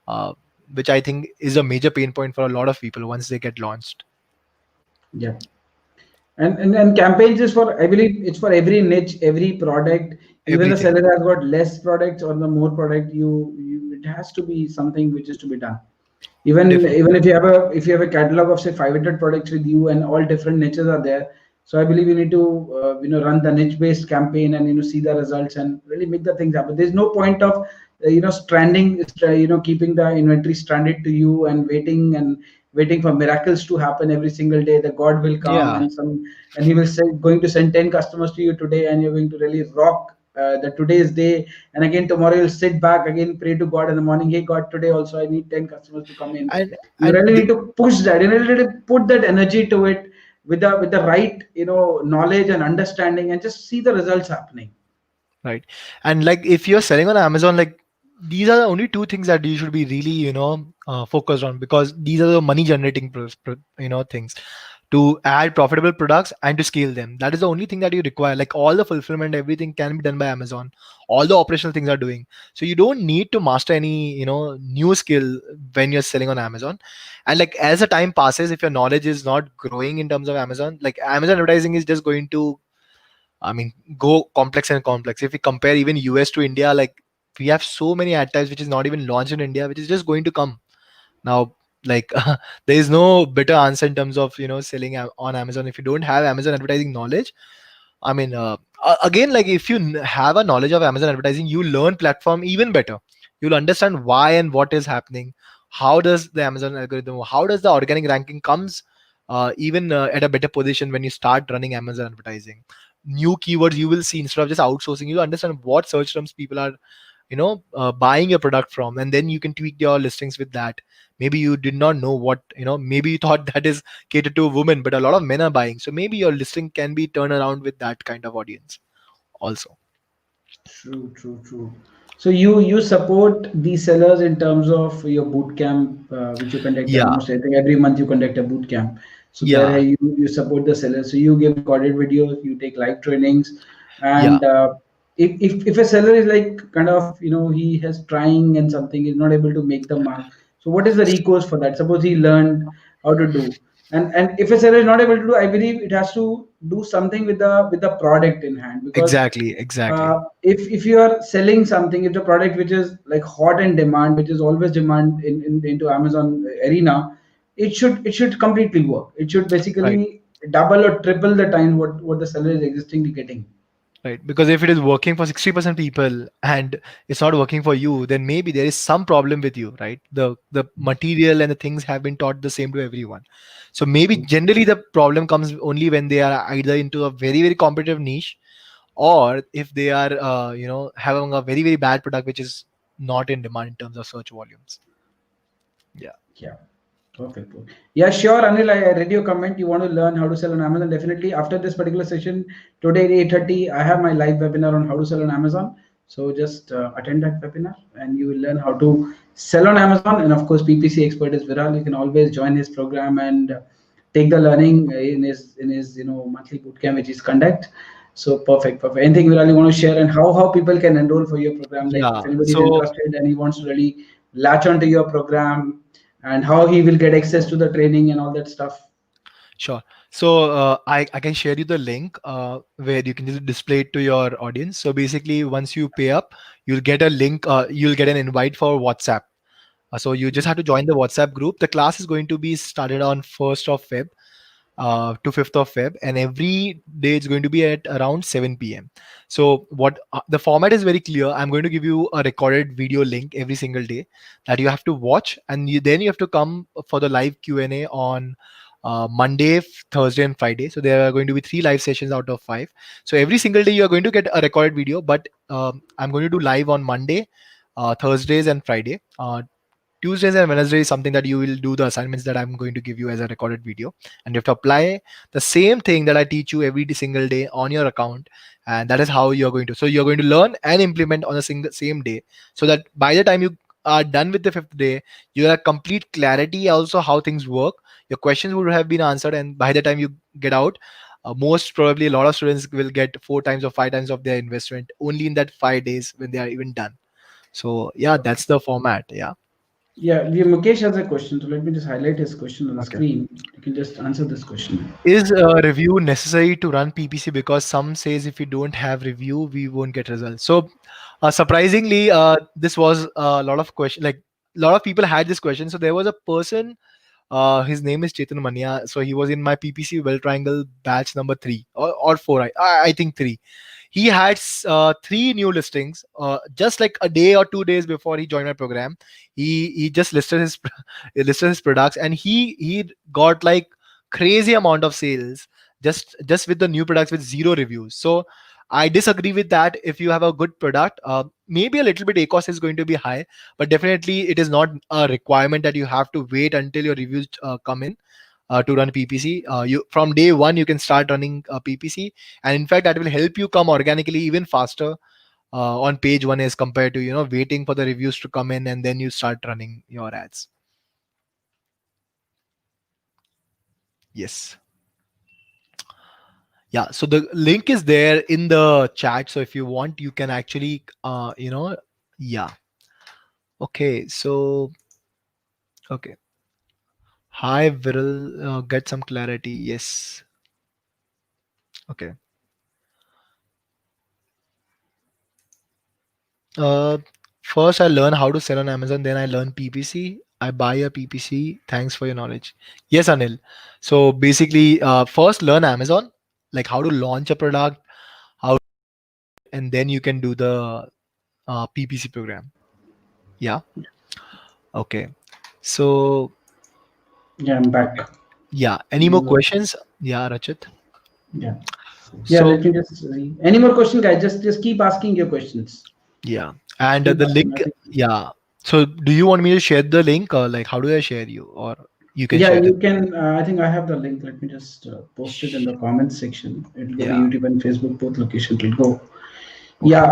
S2: uh, which I think is a major pain point for a lot of people once they get launched.
S1: Yeah. And campaigns is for, I believe it's for every niche, every product. Even the
S2: Everything.
S1: seller has got less products or the more product, you it has to be something which is to be done. Even
S2: Definitely.
S1: if you have a catalog of say 500 products with you and all different niches are there, so I believe you need to run the niche based campaign and see the results and really make the things happen. There's no point of keeping the inventory stranded to you and waiting for miracles to happen every single day. The god will come
S2: Yeah.
S1: and he will say going to send 10 customers to you today, and you're going to really rock the today's day. And again tomorrow you'll sit back again, pray to god in the morning, hey god, today also I need 10 customers to come in.
S2: and
S1: You
S2: and
S1: really
S2: the,
S1: need to push that. You really need to put that energy to it with the right knowledge and understanding, and just see the results happening.
S2: right. And like if you're selling on Amazon, like these are the only two things that you should be really focused on, because these are the money generating things, to add profitable products and to scale them. That is the only thing that you require. Like all the fulfillment, everything can be done by Amazon. All the operational things are doing. So you don't need to master any new skill when you're selling on Amazon. And like as the time passes, if your knowledge is not growing in terms of Amazon, like Amazon advertising is just going to, I mean, go complex and complex. If we compare even US to India, like we have so many ad types which is not even launched in India, which is just going to come now. Like there is no better answer in terms of selling on Amazon if you don't have Amazon advertising knowledge. I mean, again, like if you have a knowledge of Amazon advertising, you learn platform even better. You'll understand why and what is happening. How does the Amazon algorithm? How does the organic ranking comes even at a better position when you start running Amazon advertising? New keywords you will see instead of just outsourcing. You understand what search terms people are buying your product from, and then you can tweak your listings with that. Maybe you did not know what maybe you thought that is catered to a woman, but a lot of men are buying, so maybe your listing can be turned around with that kind of audience also.
S1: True. So you support these sellers in terms of your boot camp, which you conduct
S2: Yeah,
S1: almost, I think, every month you conduct a boot camp. So there
S2: yeah,
S1: you support the sellers. So you give recorded videos, you take live trainings,
S2: yeah,
S1: and if a seller is like kind of he has trying and something is not able to make the mark. So what is the recourse for that? Suppose he learned how to do, and if a seller is not able to do, I believe it has to do something with the product in hand, because
S2: exactly, exactly.
S1: if you are selling something, if the product which is like hot in demand, which is always demand into Amazon arena, it should completely work. It should
S2: Right.
S1: basically double or triple the time what the seller is existingly getting.
S2: Right, because if it is working for 60% people and it's not working for you, then maybe there is some problem with you, right? The material and the things have been taught the same to everyone. So maybe generally the problem comes only when they are either into a very very competitive niche, or if they are having a very very bad product which is not in demand in terms of search volumes. Yeah.
S1: Yeah. Perfect. Yeah, sure, Anil. I read your comment. You want to learn how to sell on Amazon. Definitely. After this particular session, today at 8:30, I have my live webinar on how to sell on Amazon. So just attend that webinar and you will learn how to sell on Amazon. And of course, PPC expert is Viral. You can always join his program and take the learning in his monthly bootcamp which is conduct. So perfect, perfect. Anything Viral you want to share, and how people can enroll for your program? Like if
S2: Yeah.
S1: anybody is
S2: So
S1: interested and he wants to really latch onto your program, and how he will get access to the training and all that stuff.
S2: sure. So I can share you the link where you can just display it to your audience. So basically, once you pay up, you'll get a link. You'll get an invite for WhatsApp. So you just have to join the WhatsApp group. The class is going to be started on 1st of Feb to 5th of Feb, and every day it's going to be at around 7 p.m. So what the format is very clear. I'm going to give you a recorded video link every single day that you have to watch, and then you have to come for the live Q&A on Monday, Thursday, and Friday. So there are going to be 3 live sessions out of 5. So every single day you are going to get a recorded video, but I'm going to do live on Monday, Thursdays, and Friday. Tuesdays and Wednesdays is something that you will do the assignments that I'm going to give you as a recorded video, and you have to apply the same thing that I teach you every single day on your account, and that is how you're going to. So you're going to learn and implement on the same day, so that by the time you are done with the fifth day, you have complete clarity also how things work. Your questions would have been answered, and by the time you get out, most probably a lot of students will get 4 times or 5 times of their investment only in that 5 days when they are even done. So yeah, that's the format. Yeah.
S1: Yeah, Mukesh has a question, so let me just highlight his question on the
S2: Okay.
S1: screen. You can just answer this question.
S2: Is a review necessary to run PPC? Because some says if we don't have review, we won't get results. So, surprisingly, this was a lot of question. Like a lot of people had this question. So there was a person. His name is Chetan Mania. So he was in my PPC Well Triangle batch number 3 or 4. I think 3. He had 3 new listings just like a day or 2 days before he joined my program. He just listed his he listed his products, and he got like crazy amount of sales just with the new products with zero reviews. So I disagree with that. If you have a good product, maybe a little bit ACOS is going to be high, but definitely it is not a requirement that you have to wait until your reviews come in to run PPC. You from day one you can start running PPC, and in fact that will help you come organically even faster on page one as compared to waiting for the reviews to come in and then you start running your ads. Yes. Yeah, so the link is there in the chat, so if you want you can actually yeah. Okay, so okay. Hi Viral, get some clarity. Yes. Okay. uh First I learn how to sell on Amazon, then I learn PPC. I buy a PPC. Thanks for your knowledge. Yes, Anil. So basically, first learn Amazon, like how to launch a product, how, and then you can do the PPC program. Yeah. Okay. So
S1: Yeah, I'm
S2: okay.
S1: back.
S2: Yeah. Any more questions? Yeah, Rachit.
S1: Yeah, yeah.
S2: So
S1: Let me just see. Any more question, guys? Just keep asking your questions.
S2: yeah, and
S1: Keep
S2: the
S1: asking.
S2: link. Yeah. So do you want me to share the link, or like how do I share you, or you can
S1: Yeah,
S2: share it?
S1: you can. I think I have the link. Let me just post it in the comments section. It'll go to
S2: Yeah.
S1: YouTube and Facebook, both locations will go. Yeah,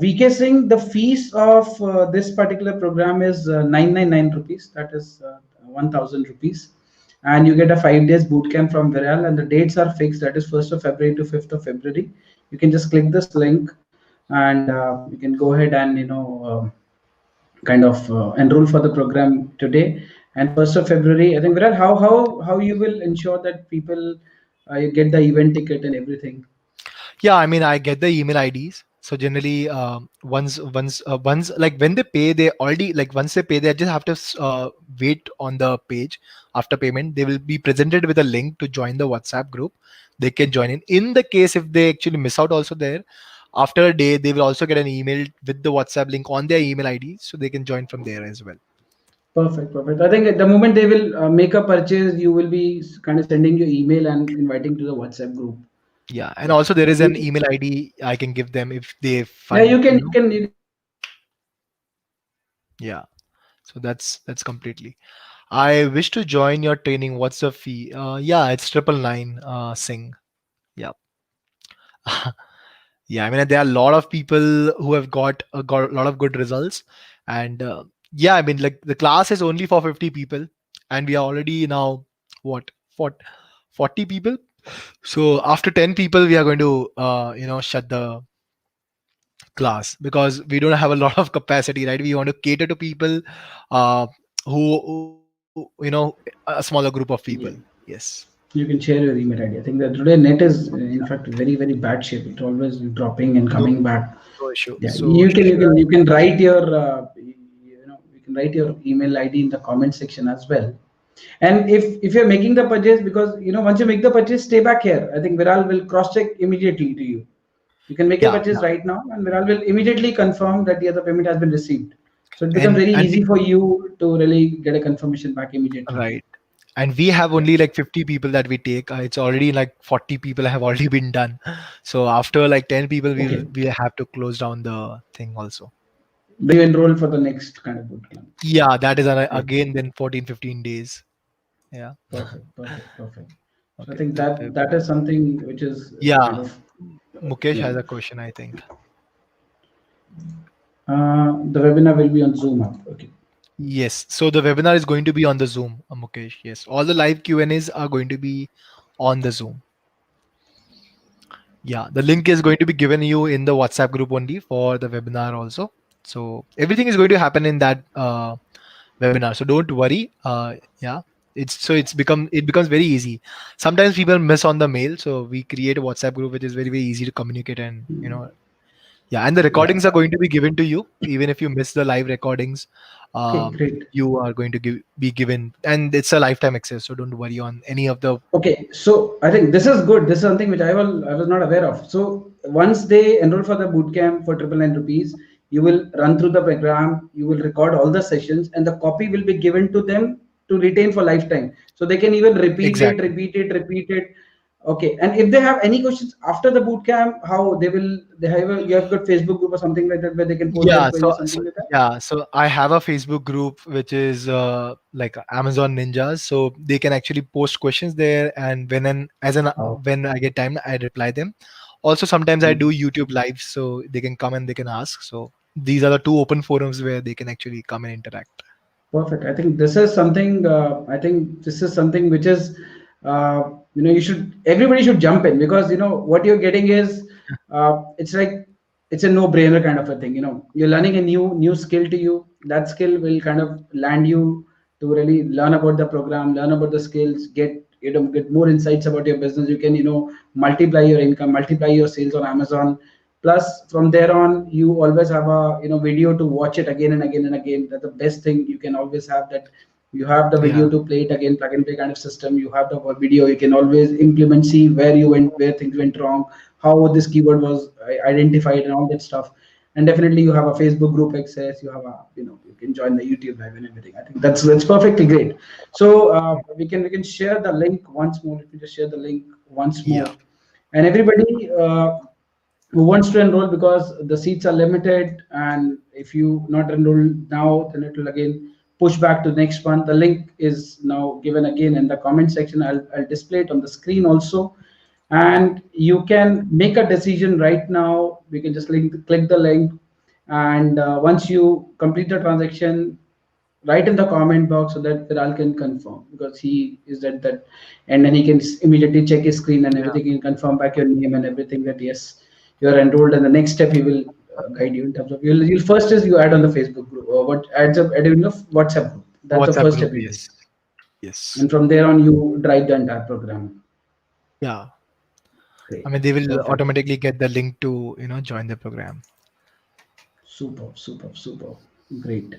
S1: VK Singh, the fees of this particular program is 999 rupees. That is 1000 rupees. And you get a 5 days boot camp from Viral, and the dates are fixed. That is 1st of February to 5th of February. You can just click this link, and you can go ahead and kind of enroll for the program today. And 1st of February, I think Viral, how you will ensure that people get the event ticket and everything.
S2: Yeah, I mean, I get the email IDs. So generally, once like when they pay, they already like once they pay, they just have to wait on the page. After payment, they will be presented with a link to join the WhatsApp group. They can join in. In the case if they actually miss out, also there, after a day, they will also get an email with the WhatsApp link on their email ID, so they can join from there as well.
S1: Perfect, perfect. I think at the moment they will make a purchase, you will be kind of sending your email and inviting to the WhatsApp group.
S2: Yeah, and
S1: Yeah.
S2: also there is
S1: And
S2: an email ID I can give them if they
S1: yeah,
S2: find,
S1: you can share your email ID. I think that would be great.
S2: yeah. So that's completely. I wish to join your training. What's the fee? Yeah, it's 999. Sing. Yeah, yeah. I mean, there are a lot of people who have got a lot of good results, and yeah, I mean, like the class is only for 50 people, and we are already now what 40 people. So after 10 people, we are going to shut the class because we don't have a lot of capacity, right? We want to cater to people uh, who a smaller group of people.
S1: Yeah.
S2: Yes.
S1: You can share your email ID. I think that today net is in fact very very bad shape. It's always dropping and
S2: No,
S1: coming back.
S2: no issue.
S1: Yeah,
S2: So
S1: you can write your you can write your email ID in the comment section as well. And if you're making the purchase, because once you make the purchase, stay back here. I think Viral will cross check immediately to you. You can make your
S2: yeah,
S1: purchase right now, and Viral will immediately confirm that the other payment has been received. So it becomes very
S2: and
S1: easy for you to really get a confirmation back immediately.
S2: right. And we have
S1: Yeah.
S2: only like 50 people that we take. It's already like 40 people have already been done. So after like 10 people,
S1: Okay.
S2: we have to close down the thing also.
S1: Then you enroll for the next kind of boot camp.
S2: Yeah, that is
S1: Great.
S2: again then 14 15 days. Yeah.
S1: Perfect. Perfect. Perfect. So I
S2: Okay.
S1: think
S2: The
S1: that is
S2: webinar.
S1: something which is kind
S2: Yeah.
S1: of
S2: Mukesh
S1: yeah.
S2: has a question, I think.
S1: The webinar will be on Zoom app. Okay.
S2: Yes. So the webinar is going to be on the Zoom, Mukesh. Yes. All the live Q&As are going to be on the Zoom. Yeah. The link is going to be given you in the WhatsApp group only for the webinar also. So everything is going to happen in that webinar. So don't worry. Yeah. It becomes very easy. Sometimes people miss on the mail, so we create a WhatsApp group which is very very easy to communicate and yeah, and the
S1: Yeah.
S2: recordings are going to be given to you even if you miss the live recordings.
S1: Okay.
S2: Um,
S1: Great.
S2: you are going to be given, and it's a lifetime access. So don't worry on any of the.
S1: Okay, so I think this is good. This is something which I was not aware of. So once they enroll for the boot camp for 999 rupees, you will run through the program, you will record all the sessions, and the copy will be given to them to retain for lifetime. So they can even repeat it,
S2: Exactly.
S1: repeat it, repeat it. Okay, and if they have any questions after the boot camp, how they have you have got Facebook group or something like that where they can post their
S2: Yeah.
S1: queries, something like that.
S2: Yeah. So I have a Facebook group which is like Amazon Ninjas. So they can actually post questions there, and
S1: Oh,
S2: when I get time, I reply them. Also, sometimes I do
S1: mm.
S2: YouTube live, so they can come and they can ask. So these are the two open forums where they can actually come and interact.
S1: Perfect. I think this is something. I think this is something which is, you should everybody should jump in, because what you're getting is, it's like it's a no-brainer kind of a thing. You're learning a new skill to you. That skill will kind of land you to really learn about the program, learn about the skills, get more insights about your business. You can multiply your income, multiply your sales on Amazon. Plus from there on, you always have a video to watch it again and again and again. That's the best thing you can always have, that you have the
S2: Yeah.
S1: video to play it again, plug and play kind of system. You have the video, you can always implement, see where you went, where things went wrong, how this keyword was identified, and all that stuff. And definitely you have a Facebook group access, you have a you can join the YouTube live and everything. I think that's perfectly great. So we can share the link once more. Let me just share the link once
S2: Yeah.
S1: more. And everybody who wants to enroll, because the seats are limited, and if you not enroll now, then it will again push back to the next one. The link is now given again in the comment section. I'll display it on the screen also. and you can make a decision right now. You can just click the link, and once you complete the transaction, write in the comment box so that Viral can confirm, because he is at that, and then he can immediately check his screen and
S2: Yeah.
S1: everything. He can confirm back your name and everything that yes, you are enrolled. And the next step he will guide you in terms of you'll first is you add on the Facebook group, or what adds up add in the WhatsApp group. That's the
S2: WhatsApp
S1: first
S2: group.
S1: step you take,
S2: Yes. Yes.
S1: and from there on you drive the entire program.
S2: Yeah. I
S1: Great,
S2: mean, they will
S1: perfect.
S2: automatically get the link to join the program.
S1: Super, super, super. Great.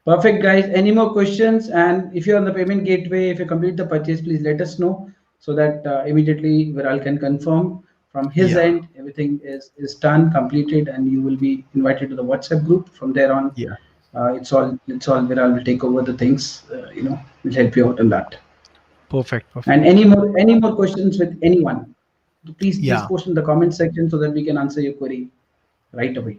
S1: Perfect, guys. Any more questions? And if you're on the payment gateway, if you complete the purchase, please let us know so that immediately Viral can confirm from his
S2: Yeah.
S1: end everything is done, completed, and you will be invited to the WhatsApp group. From there on,
S2: Yeah.
S1: it's all Viral will take over the things. Will help you out on that.
S2: Perfect.
S1: And
S2: Perfect.
S1: any more questions with anyone? Please
S2: Yeah.
S1: post in the comment section so that we can answer your query right away.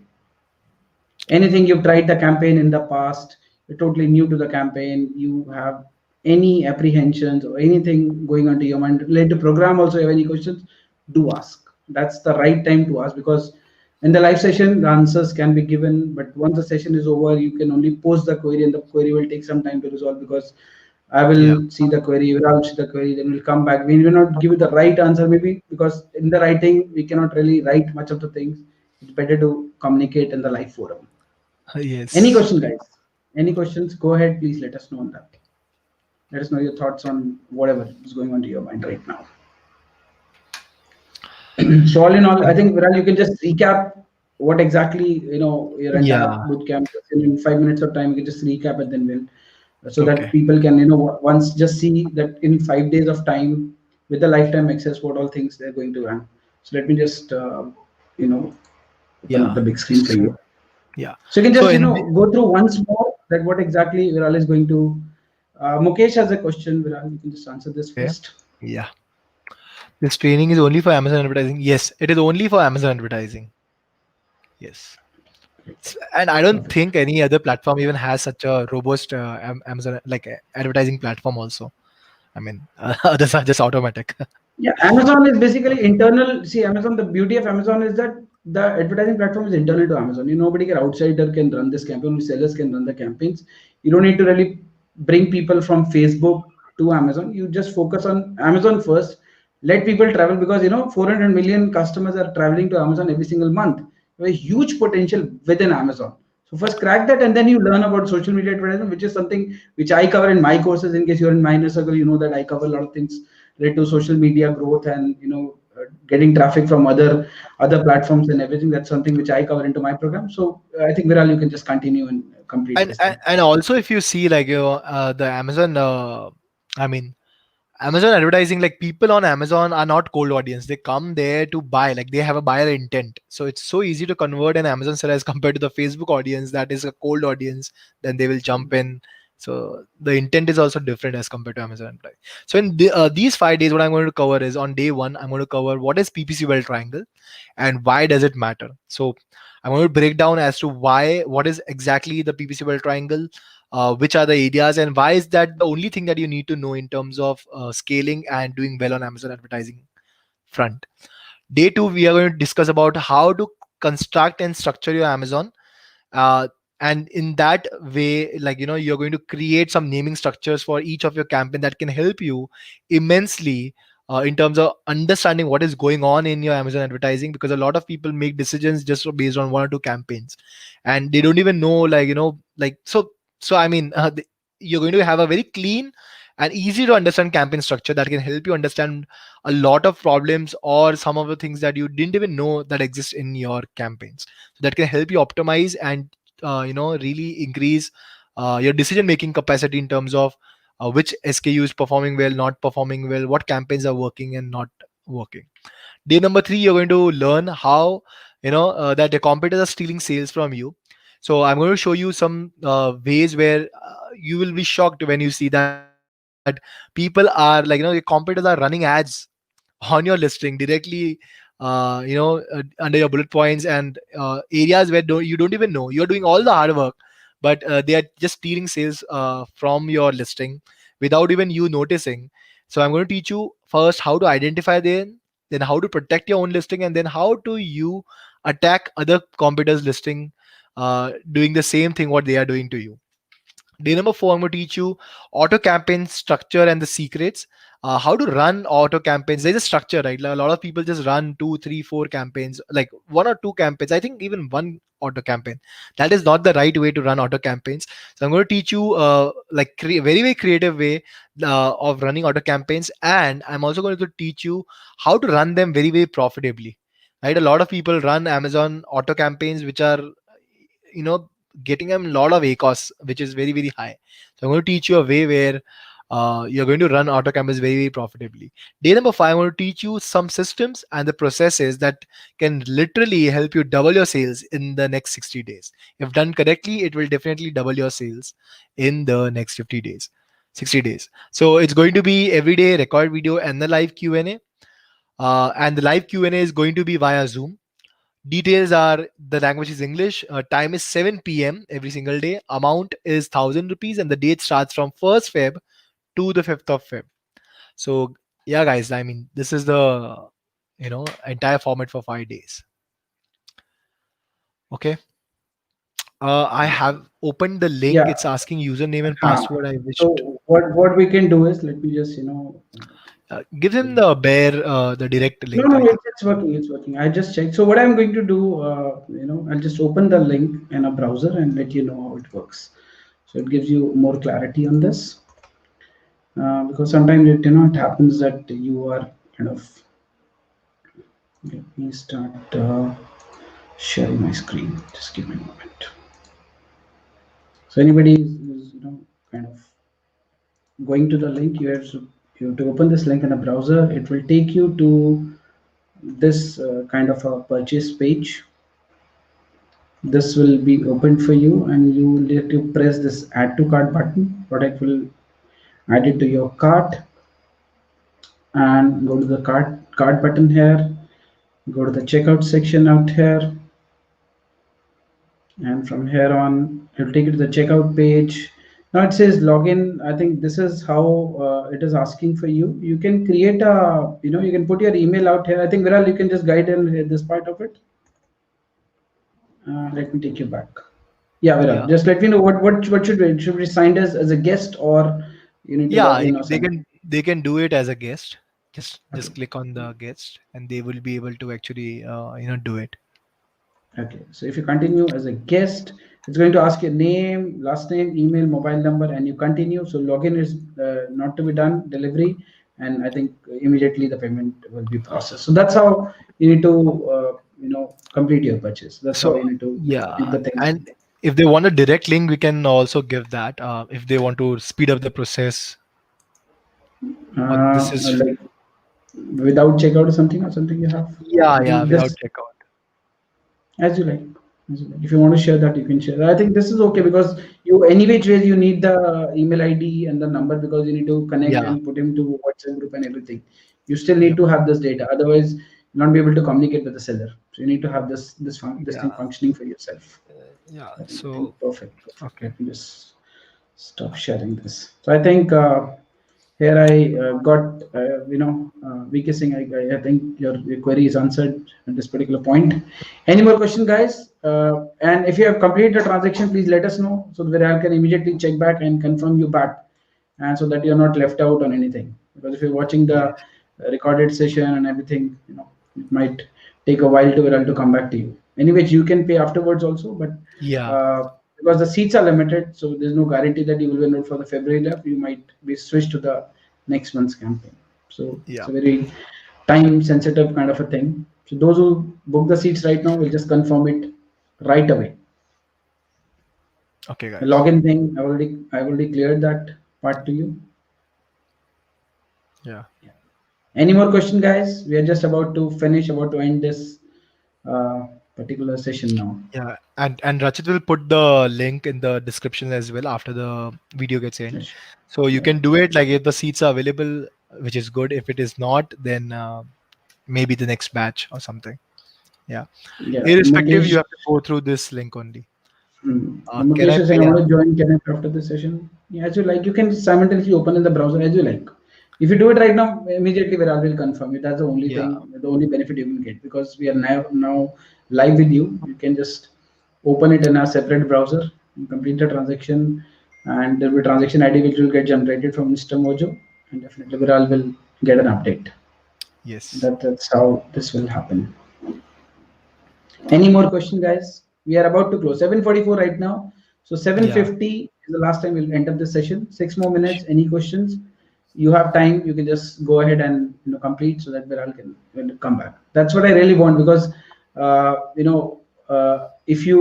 S1: Anything you've tried the campaign in the past, you're totally new to the campaign, you have any apprehensions or anything going on to your mind related to program, also have any questions, do ask. That's the right time to ask, because in the live session the answers can be given, but once the session is over you can only post the query, and the query will take some time to resolve, because I
S2: Yeah.
S1: will see the query, I'll see the query, then we'll come back. We will not give you the right answer, maybe because in the writing we cannot really write much of the things. It's better to communicate in the live forum. Any
S2: Yes.
S1: question, guys? Any questions? Go ahead. Please let us know on that. Let us know your thoughts on whatever is going on to your mind right now. So all in all, I
S2: And
S1: think Viral, you can just recap what exactly your entire
S2: yeah.
S1: boot camp in 5 minutes of time. You can just recap it, then we'll so that
S2: Okay.
S1: people can once just see that in 5 days of time with the lifetime access what all things they're going to run. So let me just you know open up
S2: Yeah.
S1: the big screen for you.
S2: So yeah.
S1: So you can
S2: So
S1: just
S2: in
S1: go through once more that what exactly Viral is going to. Mukesh has a question. Viral, you can just answer this
S2: okay.
S1: first.
S2: Yeah. This training is only for Amazon advertising. Yes, it is only for Amazon advertising. Yes.
S1: Great,
S2: And I don't
S1: perfect.
S2: think any other platform even has such a robust Amazon like advertising platform also. I mean, others are just automatic.
S1: Yeah, Amazon is basically internal. See, Amazon, the beauty of Amazon is that the advertising platform is internal to Amazon. Nobody can outsider can run this campaign. Only sellers can run the campaigns. You don't need to really bring people from Facebook to Amazon. You just focus on Amazon first. Let people travel, because 400 million customers are traveling to Amazon every single month. You have a huge potential within Amazon. So first crack that, and then you learn about social media advertising, which is something which I cover in my courses. In case you're in my inner circle, you know that I cover a lot of things related to social media growth, and getting traffic from other platforms and everything. That's something which I cover into my program. So I think Viral, you can just continue and complete
S2: and
S1: this
S2: and
S1: thing.
S2: and also if you see like the Amazon I mean Amazon advertising, like people on Amazon are not cold audience. They come there to buy, like they have a buyer intent. So it's so easy to convert an Amazon seller as compared to the Facebook audience that is a cold audience. Then they will jump in. So the intent is also different as compared to Amazon advertising. So in these 5 days, what I'm going to cover is on day one, I'm going to cover what is PPC well triangle and why does it matter. So I'm going to break down as to what is exactly the PPC well triangle, which are the areas, and why is that the only thing that you need to know in terms of scaling and doing well on Amazon advertising front. Day two, we are going to discuss about how to construct and structure your Amazon, uh, and in that way, like you're going to create some naming structures for each of your campaign that can help you immensely in terms of understanding what is going on in your Amazon advertising, because a lot of people make decisions just based on one or two campaigns and they don't even know, like like so I mean you're going to have a very clean and easy to understand campaign structure that can help you understand a lot of problems or some of the things that you didn't even know that exist in your campaigns, so that can help you optimize and really increase your decision making capacity in terms of which SKU is performing well, not performing well, what campaigns are working and not working. Day number three, you're going to learn how that the competitors are stealing sales from you. So I'm going to show you some ways where you will be shocked when you see that people are like your competitors are running ads on your listing directly, under your bullet points and areas where you don't even know you're doing all the hard work, but they are just stealing sales from your listing without even you noticing. So I'm going to teach you first how to identify them, then how to protect your own listing, and then how to you attack other competitors listing doing the same thing what they are doing to you. Day number four, I'm going to teach you auto campaign structure and the secrets. How to run auto campaigns. There's a structure, right? Like, a lot of people just run two, three, four campaigns, like one or two campaigns. I think even one auto campaign. That is not the right way to run auto campaigns. So I'm going to teach you very, very creative way of running auto campaigns, and I'm also going to teach you how to run them very, very profitably. Right? A lot of people run Amazon auto campaigns, which are you know getting them a lot of ACOS, which is very, very high. So I'm going to teach you a way where you're going to run auto campaigns very, very profitably. Day number five, I'm going to teach you some systems and the processes that can literally help you double your sales in the next 60 days. If done correctly, it will definitely double your sales in the next 50 days. 60 days. So it's going to be every day record video and the live Q&A. And the live Q&A is going to be via Zoom. Details are the language is English. Time is 7 p.m. every single day. Amount is 1,000 rupees, and the date starts from 1st Feb to the 5th of Feb. So yeah, guys, I mean this is the entire format for 5 days. Okay. I have opened the link.
S1: Yeah.
S2: It's asking username and
S1: Huh.
S2: password. I wished.
S1: So what we can do is, let me just,
S2: Give him the bare the direct
S1: no,
S2: link.
S1: no,
S2: I think.
S1: it's working. It's working. I just checked. So what I'm going to do, I'll just open the link in a browser and let you know how it works. So it gives you more clarity on this, because sometimes it happens that you are kind of. Let me start sharing my screen. Just give me a moment. So anybody is kind of going to the link, you have to open this link in a browser. It will take you to this kind of a purchase page. This will be opened for you, and you need to press this add to cart button. Product will add it to your cart, and go to the cart button here. Go to the checkout section out here, and from here on it will take you to the checkout page. Now it says login. I think this is how it is asking for you. You can create a, you can put your email out here. I think Viral, you can just guide in this part of it. Let me take you back. Yeah, Viral,
S2: Yeah.
S1: just let me know what should be signed as a guest, or you need to log
S2: Yeah.
S1: in or
S2: They
S1: something.
S2: can do it as a guest. Just
S1: Okay.
S2: click on the guest, and they will be able to actually do it.
S1: Okay, so if you continue as a guest, it's going to ask your name, last name, email, mobile number, and you continue. So login is not to be done, delivery, and I think immediately the payment will be processed. So that's how you need to, complete your purchase. That's how
S2: So
S1: you need to make
S2: yeah,
S1: the things.
S2: and if they want a direct link, we can also give that. If they want to speed up the process, or this is
S1: Like without checkout or something you have.
S2: yeah,
S1: I
S2: yeah,
S1: think
S2: without
S1: this.
S2: checkout.
S1: As you like. As you like. If you want to share that, you can share. I think this is okay because you, any which ways, you need the email ID and the number because you need to connect
S2: Yeah,
S1: and put him to WhatsApp group and everything. You still need
S2: yep,
S1: to have this data, otherwise you'll not be able to communicate with the seller. So you need to have this thing
S2: yeah,
S1: functioning for yourself.
S2: yeah.
S1: I think
S2: So
S1: perfect, perfect.
S2: okay,
S1: Let me just stop sharing this. So I think here I got, VK Singh, I think your query is answered at this particular point. Any more question, guys? And if you have completed the transaction, please let us know so that I can immediately check back and confirm you back, and so that you're not left out on anything. Because if you're watching the
S2: yes,
S1: recorded session and everything, it might take a while to Viral to come back to you. Anyway, you can pay afterwards also, but
S2: yeah,
S1: because the seats are limited, so there's no guarantee that you will be enrolled for the February left. You might be switched to the next month's campaign. So it's
S2: yeah.
S1: a very time sensitive kind of a thing. So those who book the seats right now will just confirm it right away.
S2: Okay,
S1: The
S2: guys.
S1: login thing, I already cleared that part to you.
S2: Yeah,
S1: Any more question, guys? We are just about to finish, about to end this uh, particular session now.
S2: yeah. And Rachit will put the link in the description as well after the video gets end.
S1: Yes.
S2: So you
S1: Yeah.
S2: can do it like if the seats are available, which is good. If it is not, then maybe the next batch or something. Yeah.
S1: Yeah.
S2: Irrespective, you
S1: Mukesh.
S2: have to go through this link only. Can
S1: Mukesh
S2: I
S1: is saying, I
S2: pay?
S1: want to join. Can I after this session? Yeah, as you like. You can simultaneously open in the browser as you like. If you do it right now, immediately Viral will confirm it. That's the only thing,
S2: Yeah.
S1: the only benefit you can get, because we are now live with you. You can just open it in a separate browser and complete the transaction, and there will be transaction ID which will get generated from Instamojo, and definitely Viral will get an update.
S2: Yes.
S1: That's how this will happen. Any more question, guys? We are about to close. 7:44 right now. So
S2: Yeah.
S1: 7:50 is the last time we'll enter this session. 6 more minutes. Any questions? You have time. You can just go ahead and complete, so that Viral can come back. That's what I really want, because if you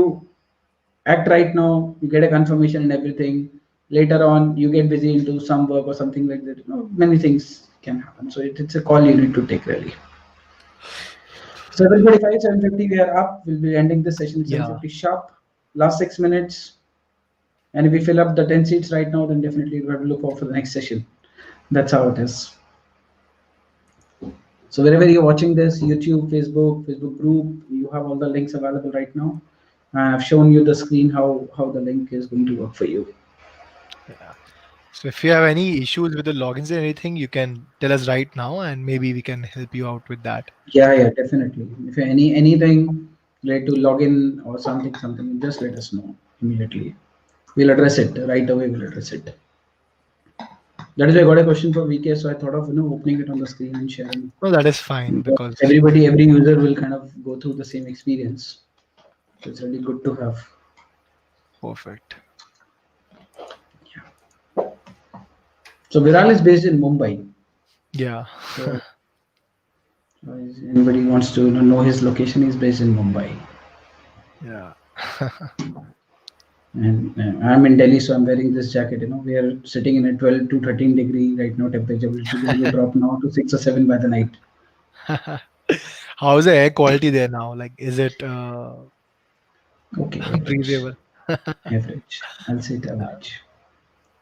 S1: act right now, you get a confirmation and everything. Later on, you get busy into some work or something like that. Many things can happen. So it's a call you need to take, really. 7:45, 7:50, we are up. We'll be ending this session at
S2: Yeah.
S1: 7:50 sharp. Last 6 minutes. And if we fill up the 10 seats right now, then definitely we have to look out for the next session. That's how it is. So wherever you're watching this, YouTube, Facebook group, you have all the links available right now. I've shown you the screen how the link is going to work for you.
S2: Yeah. So if you have any issues with the logins or anything, you can tell us right now, and maybe we can help you out with that.
S1: Yeah, definitely. If you anything related to login or something, just let us know immediately. We'll address it right away. We'll address it. That is why I got a question from VK, so I thought of opening it on the screen and sharing.
S2: No, that is fine because
S1: Every user will kind of go through the same experience. So it's really good to have.
S2: perfect.
S1: Yeah. So Viral is based in Mumbai.
S2: Yeah.
S1: So anybody wants to know his location, he's based in Mumbai.
S2: Yeah.
S1: And I'm in Delhi, so I'm wearing this jacket. We are sitting in a 12 to 13 degree right now temperature, which is going to drop now to 6 or 7 by the night.
S2: How's the air quality there now? Like, is it
S1: Okay, average.
S2: breathable?
S1: Average. I'll say it average.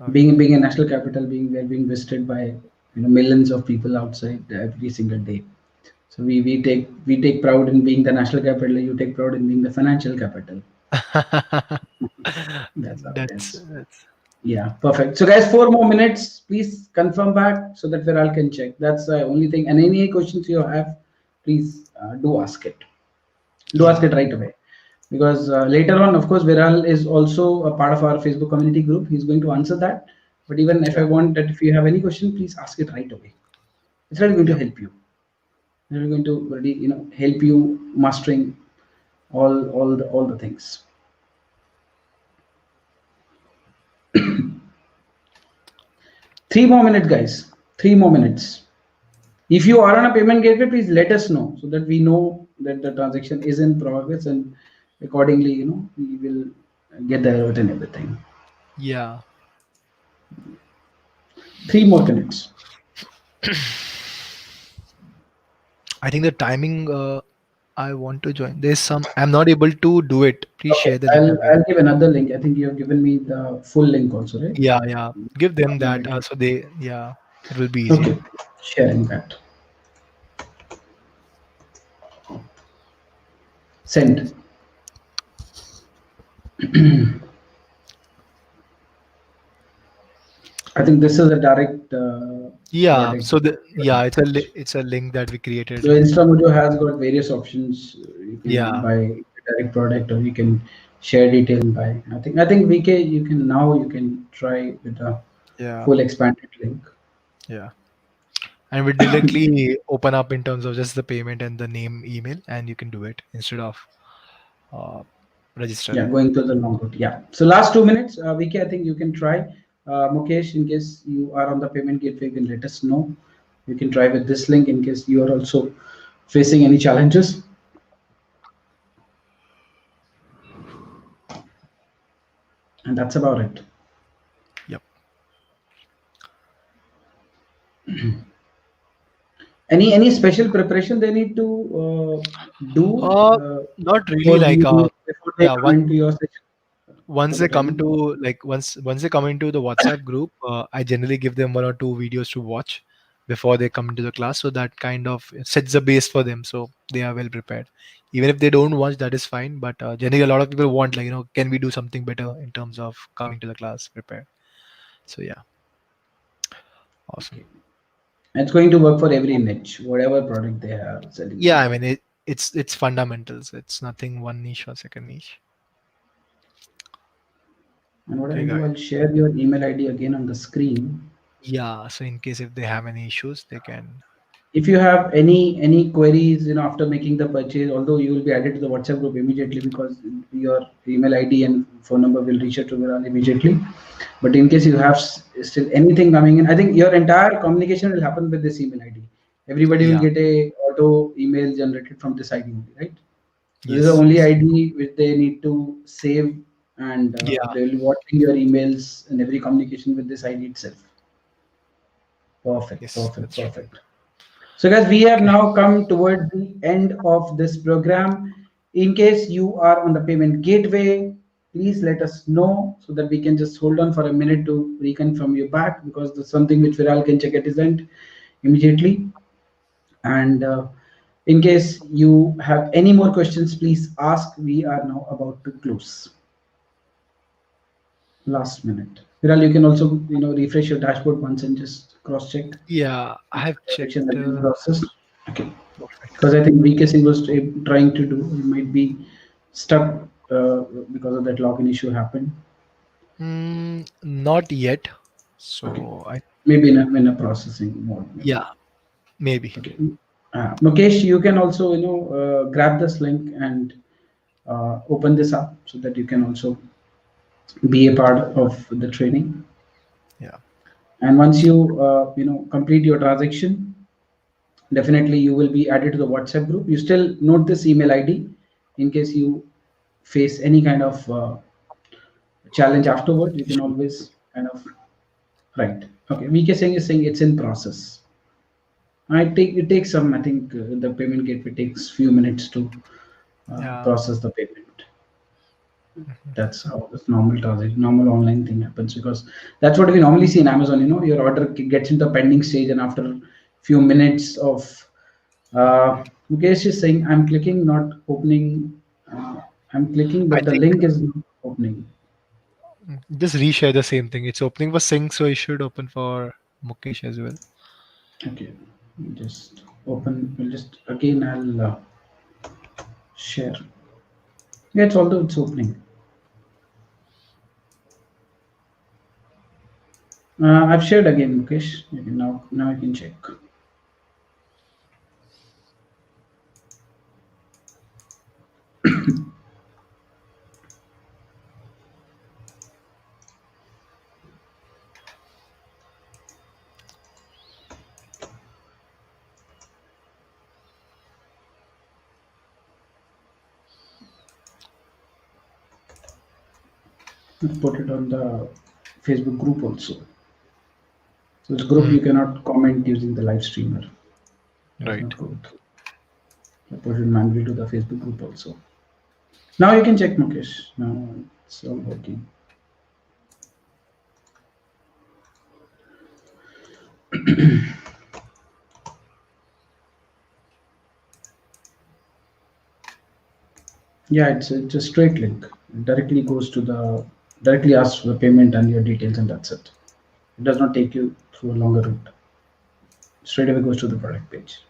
S2: Okay.
S1: Being a national capital, we're being visited by millions of people outside every single day. So we take pride in being the national capital. You take pride in being the financial capital. That's how it is.
S2: That's
S1: Yeah, perfect. So guys, 4 more minutes. Please confirm back so that Viral can check. That's the only thing. And any questions you have, please do ask it. Do ask
S2: yeah.
S1: it right away. Because later on, of course, Viral is also a part of our Facebook community group. He's going to answer that. But even if I
S2: Yeah.
S1: want that, if you have any question, please ask it right away. It's really going to
S2: Yep.
S1: help you. It's really going to really, help you mastering all the things. 3 more minutes, guys. 3 more minutes. If you are on a payment gateway, please let us know so that we know that the transaction is in progress, and accordingly, we will get the alert and everything.
S2: Yeah.
S1: 3 more minutes.
S2: I think the timing I want to join. There's some I'm not able to do it. Please
S1: Okay,
S2: share the link
S1: I'll
S2: again.
S1: I'll give another link. I think you have given me the full link also, right?
S2: Yeah, yeah. Give them
S1: Let
S2: that
S1: me-
S2: so they yeah, it will be easier.
S1: Okay, sharing that. Send. I think this is a direct
S2: Yeah.
S1: direct.
S2: So the yeah, it's a link that we created.
S1: So Instamojo has got various options. You can
S2: Yeah.
S1: buy direct product, or you can share details and buy. I think VK, you can try with a
S2: Yeah.
S1: full expanded link.
S2: Yeah. And we directly open up in terms of just the payment and the name email, and you can do it instead of uh,
S1: Yeah,
S2: registering.
S1: going to the long route. Yeah. So last 2 minutes, VK, I think you can try. Mukesh, in case you are on the payment gateway, you can let us know. You can try with this link in case you are also facing any challenges. And that's about it.
S2: Yep.
S1: Any special preparation they need to do
S2: Uh,
S1: uh,
S2: Not really
S1: before
S2: like
S1: before they
S2: yeah,
S1: come into your session for
S2: once
S1: the
S2: they come
S1: training?
S2: into like once they come into the WhatsApp group, I generally give them 1 or 2 videos to watch before they come into the class, so that kind of sets the base for them, so they are well prepared. Even if they don't watch, that is fine. But generally, a lot of people want, like, can we do something better in terms of coming to the class prepared? So yeah, awesome.
S1: Okay. It's going to work for every niche, whatever product they are selling
S2: Yeah,
S1: to.
S2: I mean it's fundamentals. It's nothing one niche or second niche.
S1: And what
S2: Okay,
S1: I'll
S2: guys.
S1: do, I'll share your email ID again on the screen.
S2: Yeah, so in case if they have any issues, they can.
S1: If you have any queries, after making the purchase, although you will be added to the WhatsApp group immediately, because your email ID and phone number will reach out to Viral immediately. But in case you have still anything coming in, I think your entire communication will happen with this email ID. Everybody will
S2: Yeah.
S1: get a auto email generated from this ID only, right? So this is the
S2: Yes.
S1: only
S2: Yes.
S1: ID which they need to save, and
S2: Yeah.
S1: they will be watching your emails and every communication with this ID itself. Perfect,
S2: Yes,
S1: perfect,
S2: that's true.
S1: perfect. So, guys, we have
S2: Okay.
S1: now come towards the end of this program. In case you are on the payment gateway, please let us know so that we can just hold on for a minute to reconfirm you back, because there's something which Viral can check at his end immediately. And in case you have any more questions, please ask. We are now about to close. Last minute. Viral, you can also refresh your dashboard once and just cross check
S2: Yeah, I have
S1: transaction
S2: checked.
S1: has been processed. Okay.
S2: Perfect.
S1: Because I think VK Singh was trying to do, he might be stuck because of that login issue happened.
S2: Not yet.
S1: Okay,
S2: So I
S1: maybe in a processing mode, maybe.
S2: yeah, maybe.
S1: Okay, Mukesh, you can also grab this link and open this up so that you can also be a part of the training.
S2: Yeah.
S1: And once you complete your transaction, definitely you will be added to the WhatsApp group. You still note this email ID in case you face any kind of challenge afterward. You can always kind of write. Okay, VK saying is saying it's in process. It takes some. I think the payment gateway takes few minutes to
S2: Yeah.
S1: process the payment.
S2: Mhm.
S1: That's how this normal transaction, normal online thing happens, because that's what we normally see in Amazon. Your order gets into the pending stage, and after few minutes of Mukesh is saying, I'm clicking, not opening. I'm clicking,
S2: I
S1: but the
S2: think
S1: link is not opening.
S2: just reshare the same thing. It's opening for Sync, so it should open for Mukesh as well.
S1: Okay, just open. We'll just again. I'll share. Yeah, it's although it's opening. I've shared again, Mukesh. Maybe now I can check. I've put it on the Facebook group also. So this group
S2: Mm,
S1: you cannot comment using the live streamer. Does
S2: right.
S1: not go through. I put it manually to the Facebook group also. Now you can check, Mukesh. Now it's all working. Yeah, it's a straight link. It directly goes to the directly asks for the payment and your details, and that's it. It does not take you through a longer route. Straight away goes to the product page.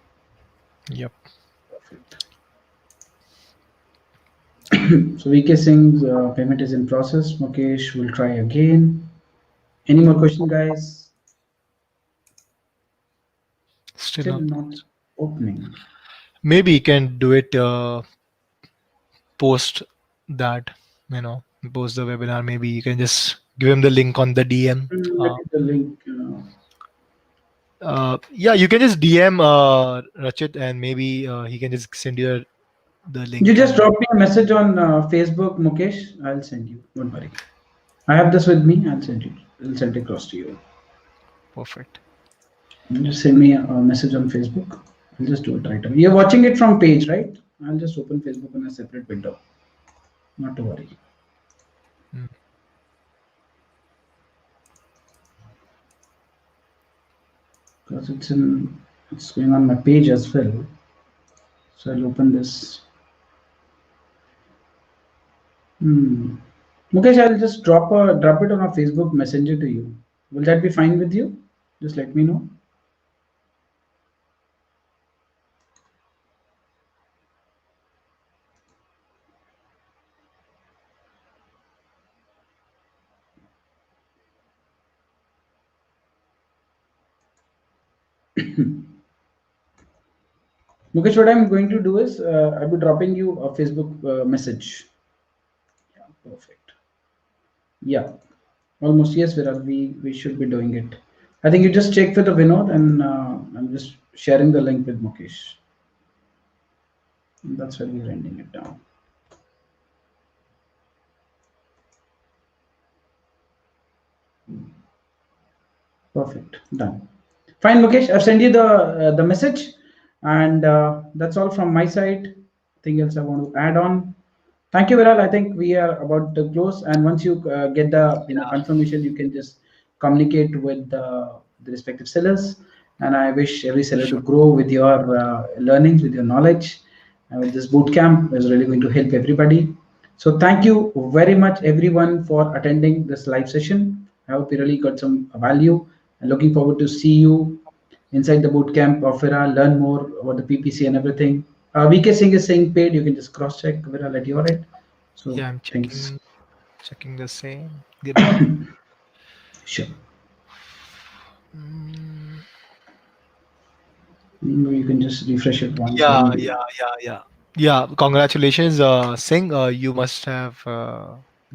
S2: Yep.
S1: Perfect. So VK Singh's payment is in process. Mukesh will try again. Any more question, guys?
S2: Still
S1: Still
S2: not.
S1: not opening.
S2: Maybe you can do it post that, you know, post the webinar. Maybe you can just give him the link on the DM.
S1: Maybe the link.
S2: Yeah, you can just DM Rachit, and maybe he can just send you the
S1: You
S2: link
S1: just
S2: and
S1: drop me a message on Facebook, Mukesh. I'll send you. Don't worry. I have this with me. I'll send you. I'll send it across to you.
S2: perfect.
S1: You just send me a message on Facebook. I'll just do it right away. You're watching it from page, right? I'll just open Facebook in a separate window. Not to worry.
S2: Mm.
S1: Because it's going on my page as well. So I'll open this. Hmm. Mukesh, I'll just drop it on a Facebook Messenger to you. Will that be fine with you? Just let me know. Mukesh, what I'm going to do is I'll be dropping you a Facebook message. Yeah, perfect. Yeah, almost yes, Viral. We should be doing it. I think you just check with the Vinod, and I'm just sharing the link with Mukesh. And that's where we're ending it down. Perfect. Done. Fine, Mukesh. I've sent you the message, and that's all from my side. Anything else I want to add on? Thank you, Viral. I think we are about to close, and once you get the confirmation, you can just communicate with the respective sellers. And I wish every seller to
S2: Sure.
S1: grow with your learnings, with your knowledge, and with this boot camp is really going to help everybody. So thank you very much, everyone, for attending this live session. I hope you really got some value, and looking forward to see you inside the boot camp of Vira, learn more about the PPC and everything. VK Singh is saying paid. You can just cross check Vira at your end. So
S2: Yeah, I'm
S1: things
S2: checking the same. Give me a minute.
S1: sure.
S2: Mm,
S1: You can just refresh it once.
S2: yeah,
S1: Maybe
S2: yeah. Yeah, congratulations, Singh. You must have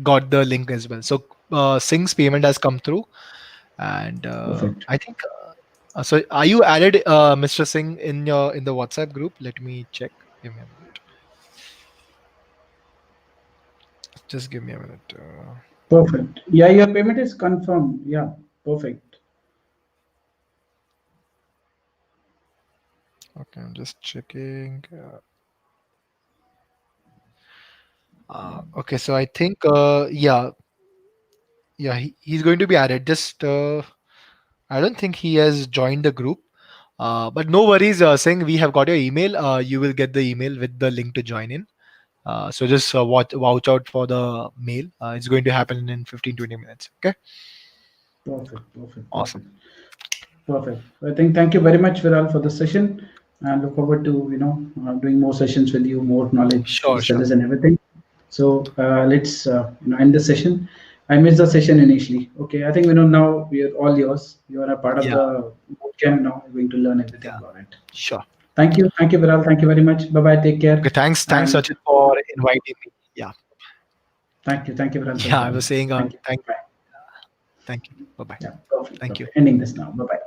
S2: got the link as well. So Singh's payment has come through, and
S1: perfect.
S2: I think. So, are you added, Mr. Singh, in the WhatsApp group? Let me check. Give me a minute. Just give me a minute.
S1: Perfect. Yeah, your payment is confirmed. Yeah, perfect.
S2: Okay, I'm just checking. Okay, so I think, yeah, he's going to be added. Just, I don't think he has joined the group. But no worries, Singh. We have got your email. You will get the email with the link to join in. So just watch out for the mail. It's going to happen in 15-20 minutes. Okay.
S1: Perfect. Perfect.
S2: Awesome.
S1: Perfect. Perfect. I think thank you very much, Viral, for the session, and look forward to doing more sessions with you, more knowledge for the
S2: Sure, sure.
S1: sellers and everything. So let's end the session. I missed the session initially. Okay, I think now we are all yours. You are a part of
S2: Yeah,
S1: the bootcamp now. You're going to learn everything
S2: yeah.
S1: about it.
S2: Sure.
S1: Thank you, Viral. Thank you very much. Bye bye. Take
S2: Okay,
S1: care.
S2: thanks,
S1: And
S2: Sachin, for inviting me. Yeah,
S1: thank you, Viral, for
S2: yeah. I was
S1: joining.
S2: saying,
S1: Thank you. Bye.
S2: thank you. Bye bye.
S1: Yeah, perfect.
S2: Thank you.
S1: Perfect. Ending this now. Bye bye.